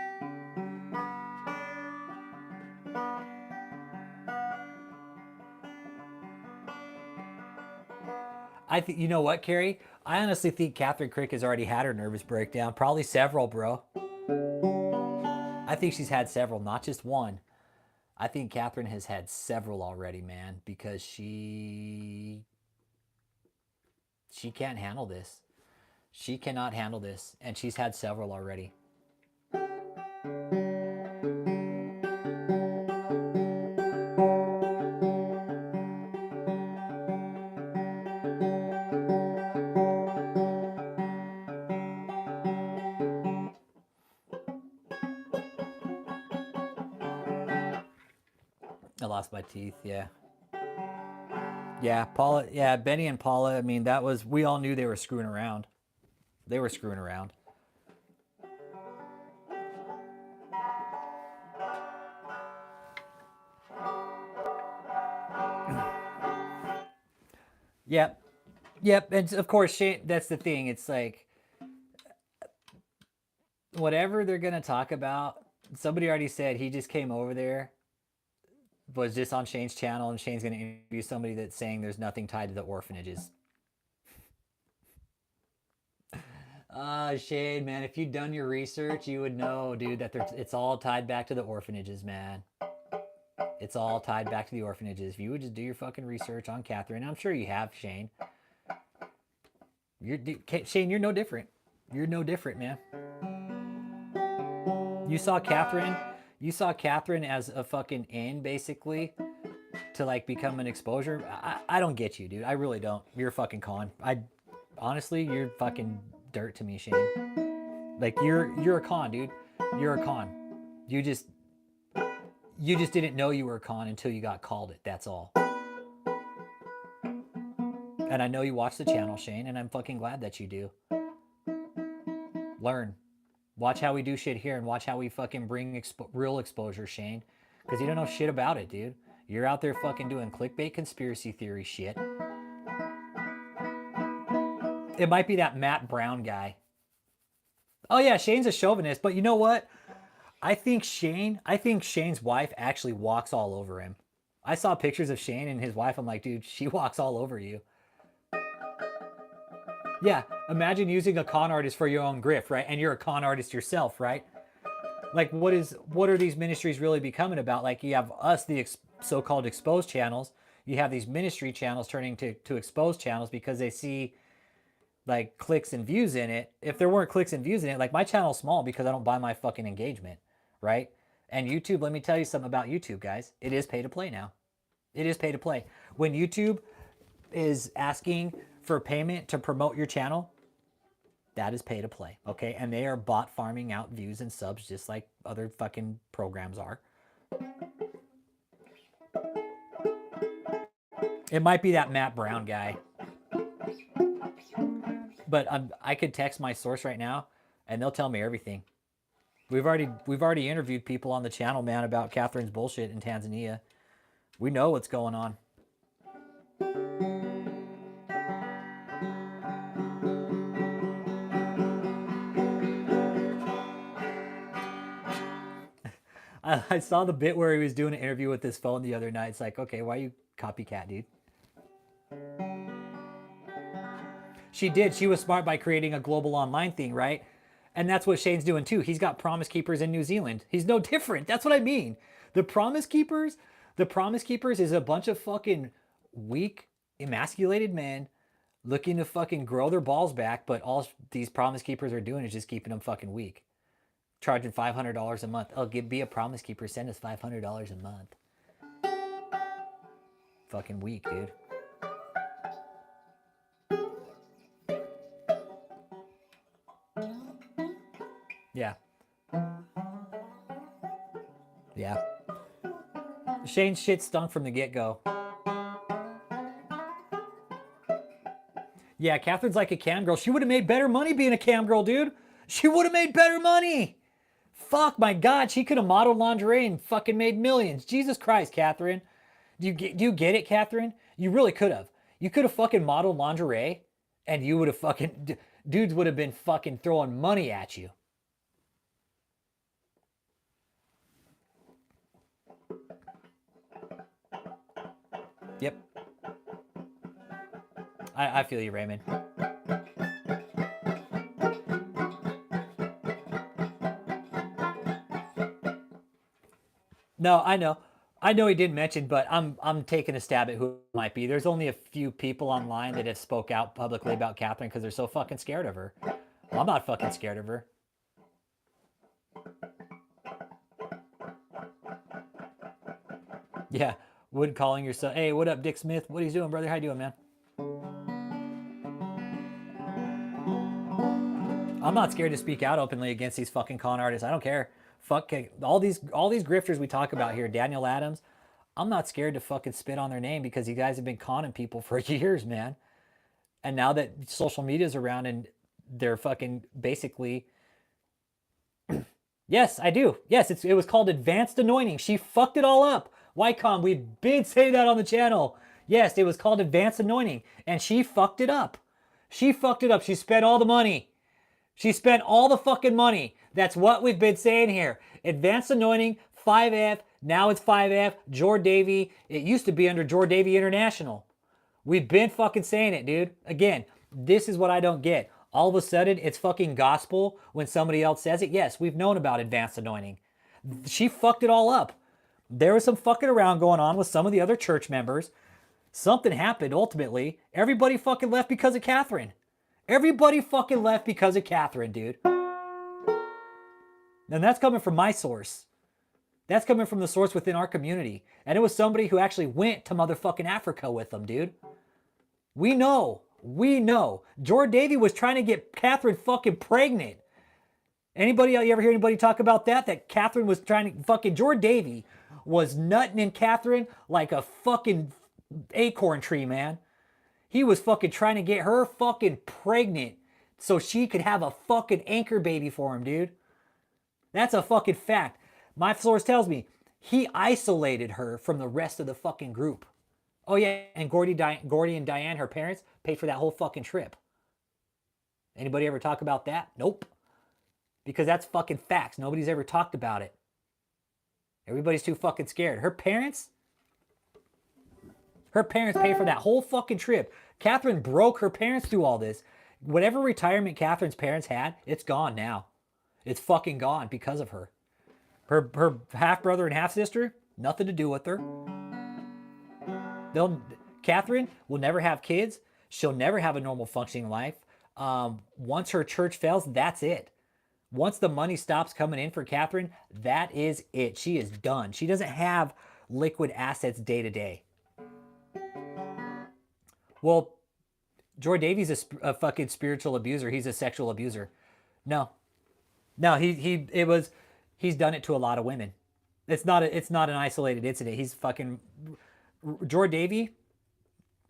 I think, you know what, Carrie? I honestly think Catherine Crick has already had her nervous breakdown. Probably several, bro. I think she's had several, not just one. I think Catherine has had several already, man, because she can't handle this. She cannot handle this, and she's had several already. I lost my teeth, yeah. Yeah, Paula, yeah, Benny and Paula, I mean, that was, we all knew they were screwing around. They were screwing around. Yep. Yep, and of course, Shane, that's the thing. It's like, whatever they're going to talk about, somebody already said he just came over there, was just on Shane's channel, and Shane's going to interview somebody that's saying there's nothing tied to the orphanages. Shane, man, if you'd done your research, you would know, dude, that it's all tied back to the orphanages, man. It's all tied back to the orphanages. If you would just do your fucking research on Catherine, I'm sure you have, Shane. Shane, you're no different. You're no different, man. You saw Catherine as a fucking end, basically, to like become an exposure. I don't get you, dude. I really don't. You're a fucking con. Honestly, you're fucking dirt to me, Shane. Like, you're a con, dude. You're a con. You just didn't know you were a con until you got called it. That's all. And I know you watch the channel, Shane, and I'm fucking glad that you do. Learn. Watch how we do shit here and watch how we fucking bring real exposure, Shane. Because you don't know shit about it, dude. You're out there fucking doing clickbait conspiracy theory shit. It might be that Matt Brown guy. Oh yeah, Shane's a chauvinist, but you know what? I think Shane's wife actually walks all over him. I saw pictures of Shane and his wife. I'm like, dude, she walks all over you. Yeah, imagine using a con artist for your own grift, right? And you're a con artist yourself, right? Like, what are these ministries really becoming about? Like, you have us, the so-called exposed channels. You have these ministry channels turning to exposed channels because they see like clicks and views in it. If there weren't clicks and views in it, like my channel's small because I don't buy my fucking engagement, right? And YouTube, let me tell you something about YouTube, guys. It is pay to play now. It is pay to play. When YouTube is asking for payment to promote your channel, that is pay to play, okay? And they are bot farming out views and subs just like other fucking programs are. It might be that Matt Brown guy. But I could text my source right now, and they'll tell me everything. We've already interviewed people on the channel, man, about Catherine's bullshit in Tanzania. We know what's going on. I saw the bit where he was doing an interview with his phone the other night. It's like, okay, why you copycat, dude? She did. She was smart by creating a global online thing, right? And that's what Shane's doing too. He's got Promise Keepers in New Zealand. He's no different. That's what I mean. The Promise Keepers is a bunch of fucking weak, emasculated men looking to fucking grow their balls back, but all these Promise Keepers are doing is just keeping them fucking weak. Charging $500 a month. Oh, be a Promise Keeper. Send us $500 a month. Fucking weak, dude. Yeah. Yeah. Shane's shit stunk from the get-go. Yeah, Catherine's like a cam girl. She would have made better money being a cam girl, dude. She would have made better money. Fuck, my God. She could have modeled lingerie and fucking made millions. Jesus Christ, Catherine. Do you get it, Catherine? You really could have. You could have fucking modeled lingerie and you would have fucking... Dudes would have been fucking throwing money at you. Yep. I feel you, Raymond. No, I know. I know he didn't mention, but I'm taking a stab at who it might be. There's only a few people online that have spoke out publicly about Catherine because they're so fucking scared of her. Well, I'm not fucking scared of her. Yeah, Wood calling your son. Hey, what up, Dick Smith? What are you doing, brother? How you doing, man? I'm not scared to speak out openly against these fucking con artists. I don't care. Fuck all these grifters we talk about here. Daniel Adams. I'm not scared to fucking spit on their name because you guys have been conning people for years, man. And now that social media's around and they're fucking basically... Yes, I do. Yes, it was called advanced anointing. She fucked it all up. Wycom, we did say that on the channel. Yes, it was called advanced anointing. And she fucked it up. She fucked it up. She spent all the money. She spent all the fucking money. That's what we've been saying here. Advanced anointing, 5F. Now it's 5F. Jord Davy. It used to be under Jord Davy International. We've been fucking saying it, dude. Again, this is what I don't get. All of a sudden, it's fucking gospel when somebody else says it. Yes, we've known about advanced anointing. She fucked it all up. There was some fucking around going on with some of the other church members. Something happened ultimately. Everybody fucking left because of Catherine. Everybody fucking left because of Catherine, dude. And that's coming from my source. That's coming from the source within our community. And it was somebody who actually went to motherfucking Africa with them, dude. We know. We know. Jord Davy was trying to get Catherine fucking pregnant. Anybody, you ever hear anybody talk about that? That Catherine was trying to... Fucking Jord Davy was nutting in Catherine like a fucking acorn tree, man. He was fucking trying to get her fucking pregnant so she could have a fucking anchor baby for him, dude. That's a fucking fact. My source tells me he isolated her from the rest of the fucking group. Oh yeah, and Gordy and Diane, her parents, paid for that whole fucking trip. Anybody ever talk about that? Nope. Because that's fucking facts. Nobody's ever talked about it. Everybody's too fucking scared. Her parents paid for that whole fucking trip. Catherine broke her parents through all this. Whatever retirement Catherine's parents had, it's gone now. It's fucking gone because of her. Her half-brother and half-sister, nothing to do with her. Catherine will never have kids. She'll never have a normal functioning life. Once her church fails, that's it. Once the money stops coming in for Catherine, that is it. She is done. She doesn't have liquid assets day to day. Well, Jord Davy's a fucking spiritual abuser. He's a sexual abuser. No, he's done it to a lot of women. It's not an isolated incident. He's fucking... Jord Davy,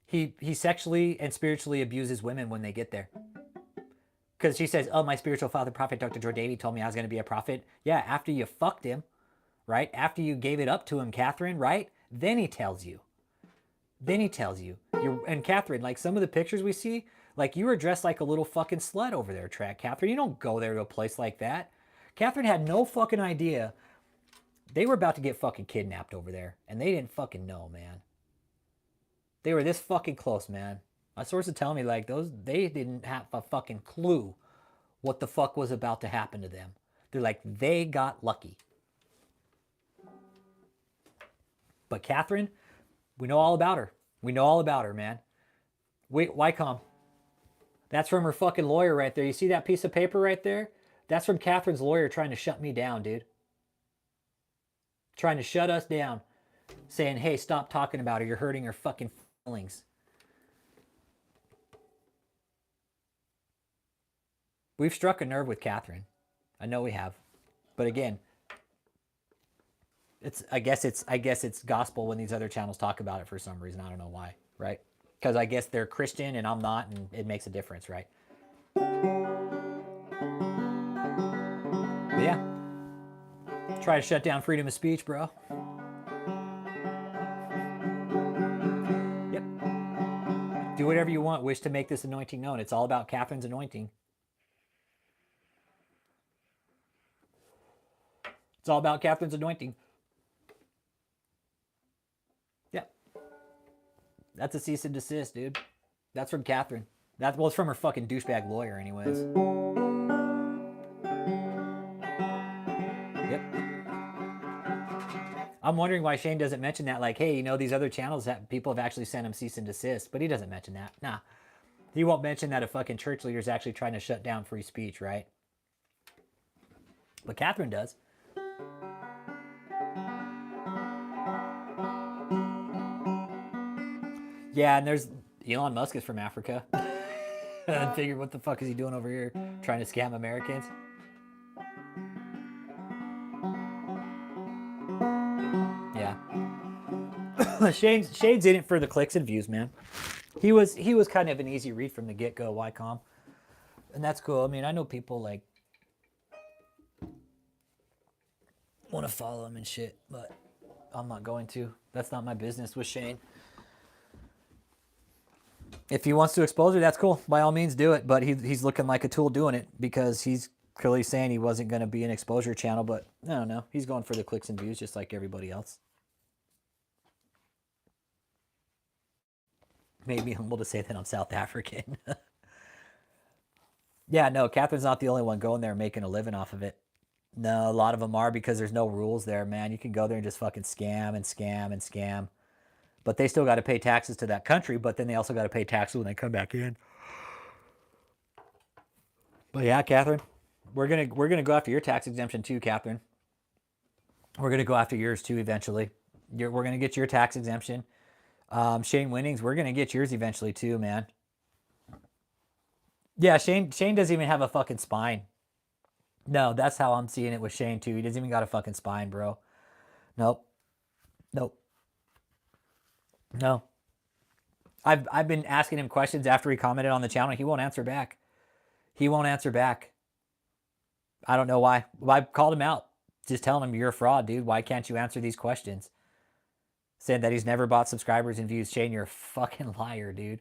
He sexually and spiritually abuses women when they get there. Because she says, oh, my spiritual father, Prophet Dr. Joe Davy, told me I was going to be a prophet. Yeah, after you fucked him, right? After you gave it up to him, Catherine, right? Then he tells you. Then he tells you. And Catherine, like some of the pictures we see, like you were dressed like a little fucking slut over there, Catherine. You don't go there to a place like that. Catherine had no fucking idea they were about to get fucking kidnapped over there. And they didn't fucking know, man. They were this fucking close, man. My sources tell me like they didn't have a fucking clue what the fuck was about to happen to them. They're like, they got lucky. But Catherine, we know all about her. We know all about her, man. Wait, Wycom. That's from her fucking lawyer right there. You see that piece of paper right there? That's from Catherine's lawyer trying to shut me down, dude. Trying to shut us down. Saying, hey, stop talking about her. You're hurting her fucking feelings. We've struck a nerve with Catherine. I know we have. But again, I guess it's gospel when these other channels talk about it for some reason. I don't know why, right? Because I guess they're Christian and I'm not, and it makes a difference, right? But yeah. Try to shut down freedom of speech, bro. Yep. Do whatever you want. Wish to make this anointing known. It's all about Catherine's anointing. It's all about Catherine's anointing. Yeah. That's a cease and desist, dude. That's from Catherine. Well, it's from her fucking douchebag lawyer anyways. Yep. I'm wondering why Shane doesn't mention that. Like, hey, you know, these other channels that people have actually sent him cease and desist. But he doesn't mention that. Nah. He won't mention that a fucking church leader is actually trying to shut down free speech, right? But Catherine does. Yeah, and there's Elon Musk is from Africa. I figured, what the fuck is he doing over here? Trying to scam Americans? Yeah. Shane's in it for the clicks and views, man. He was kind of an easy read from the get-go, Wycom. And that's cool. I mean, I know people like want to follow him and shit, but I'm not going to. That's not my business with Shane. If he wants to expose her, that's cool. By all means, do it. But he's looking like a tool doing it because he's clearly saying he wasn't going to be an exposure channel. But I don't know. He's going for the clicks and views just like everybody else. Made me humble to say that I'm South African. Yeah, no, Catherine's not the only one going there making a living off of it. No, a lot of them are because there's no rules there, man. You can go there and just fucking scam and scam and scam. But they still got to pay taxes to that country, but then they also got to pay taxes when they come back in. But yeah, Catherine, we're gonna go after your tax exemption too, Catherine. We're gonna go after yours too eventually. We're gonna get your tax exemption. Shane Winnings, we're gonna get yours eventually too, man. Yeah, Shane doesn't even have a fucking spine. No, that's how I'm seeing it with Shane too. He doesn't even got a fucking spine, bro. Nope. No. I've been asking him questions after he commented on the channel. He won't answer back. I don't know why. Well, I called him out. Just telling him, you're a fraud, dude. Why can't you answer these questions? Saying that he's never bought subscribers and views. Shane, you're a fucking liar, dude.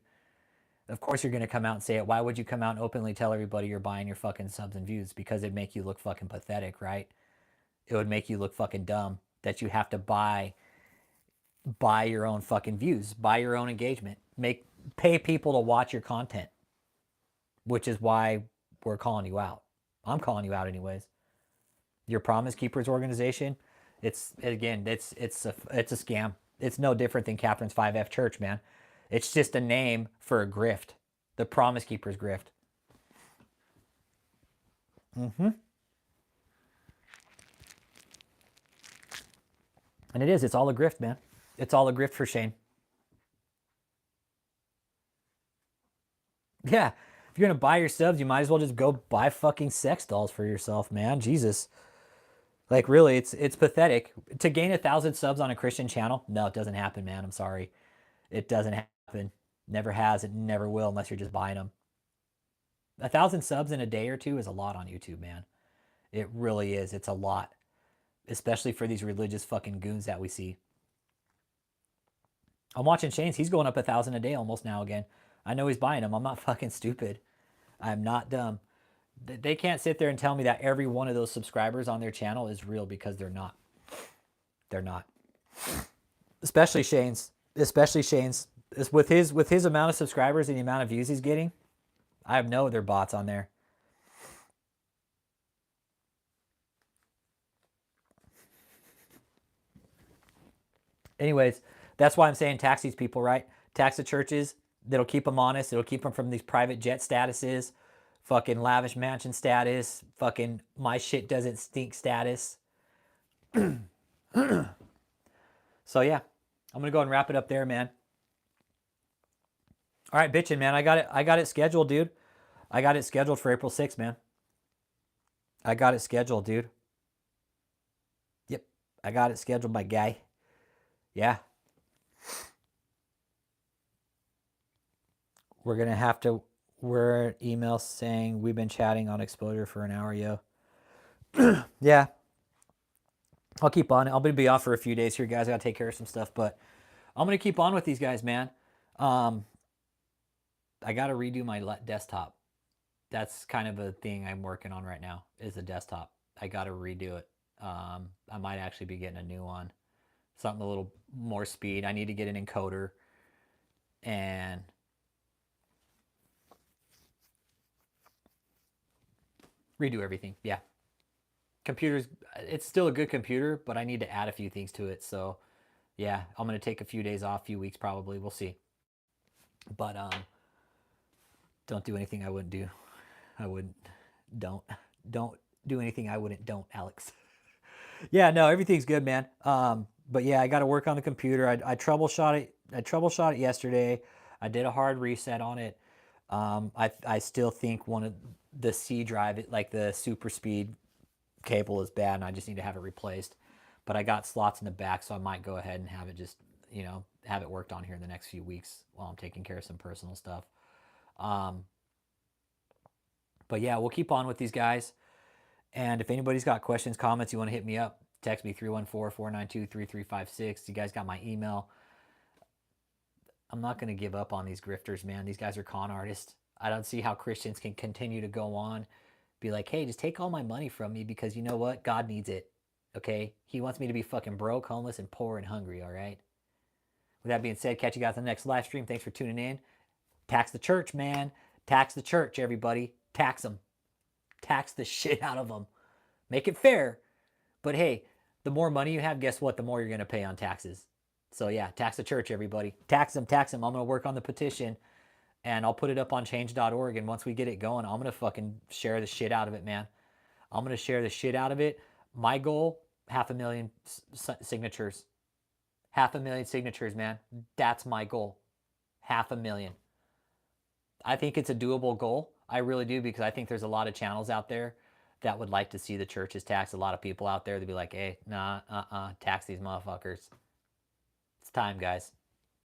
Of course you're going to come out and say it. Why would you come out and openly tell everybody you're buying your fucking subs and views? Because it'd make you look fucking pathetic, right? It would make you look fucking dumb that you have to buy your own fucking views, buy your own engagement, pay people to watch your content, which is why we're calling you out. I'm calling you out anyways. Your Promise Keepers organization, it's a scam. It's no different than Catherine's 5F Church, man. It's just a name for a grift, the Promise Keepers grift. And it is. It's all a grift, man. It's all a grift for Shane. Yeah. If you're going to buy your subs, you might as well just go buy fucking sex dolls for yourself, man. Jesus. Like, really, it's pathetic. To gain 1,000 subs on a Christian channel? No, it doesn't happen, man. I'm sorry. It doesn't happen. Never has, it never will unless you're just buying them. 1,000 subs in a day or two is a lot on YouTube, man. It really is. It's a lot. Especially for these religious fucking goons that we see. I'm watching Shane's. He's going up 1,000 a day almost now again. I know he's buying them. I'm not fucking stupid. I'm not dumb. They can't sit there and tell me that every one of those subscribers on their channel is real, because they're not. They're not. Especially Shane's. Especially Shane's. With his amount of subscribers and the amount of views he's getting, I know they're bots on there. Anyways, that's why I'm saying tax these people, right? Tax the churches. That'll keep them honest. It'll keep them from these private jet statuses, fucking lavish mansion status, fucking my shit doesn't stink status. So yeah, I'm gonna go and wrap it up there, man. All right, bitchin', man. I got it scheduled, dude. I got it scheduled for April 6th, man. I got it scheduled, dude. Yep, I got it scheduled, my guy. Yeah. We're going to have to, we're email saying we've been chatting on exposure for an hour, yo. Yeah. I'll keep on. I'm going to be off for a few days here, guys. I got to take care of some stuff, but I'm going to keep on with these guys, man. I got to redo my desktop. That's kind of a thing I'm working on right now, is a desktop. I got to redo it. I might actually be getting a new one. Something a little more speed. I need to get an encoder and redo everything. Yeah. Computer's, it's still a good computer, but I need to add a few things to it. So yeah, I'm going to take a few days off, few weeks probably. We'll see. But don't do anything I wouldn't do. Don't do anything I wouldn't, Alex. Yeah, no, everything's good, man. But yeah, I got to work on the computer. I troubleshot it. I troubleshot it yesterday. I did a hard reset on it. I still think one of the C drive, like the super speed cable, is bad, and I just need to have it replaced. But I got slots in the back, so I might go ahead and have it just, have it worked on here in the next few weeks while I'm taking care of some personal stuff. But yeah, we'll keep on with these guys. And if anybody's got questions, comments, you want to hit me up, text me 314-492-3356. You guys got my email. I'm not going to give up on these grifters, man. These guys are con artists. I don't see how Christians can continue to go on, be like, hey, just take all my money from me, because you know what? God needs it, okay? He wants me to be fucking broke, homeless, and poor and hungry, all right? With that being said, catch you guys on the next live stream. Thanks for tuning in. Tax the church, man. Tax the church, everybody. Tax them. Tax the shit out of them. Make it fair. But hey, the more money you have, guess what? The more you're going to pay on taxes. So yeah, tax the church, everybody. Tax them, tax them. I'm going to work on the petition, and I'll put it up on change.org. And once we get it going, I'm going to fucking share the shit out of it, man. I'm going to share the shit out of it. My goal, 500,000 signatures. 500,000 signatures, man. That's my goal. 500,000. I think it's a doable goal. I really do, because I think there's a lot of channels out there that would like to see the churches taxed. A lot of people out there that'd be like, hey, nah, tax these motherfuckers. It's time, guys.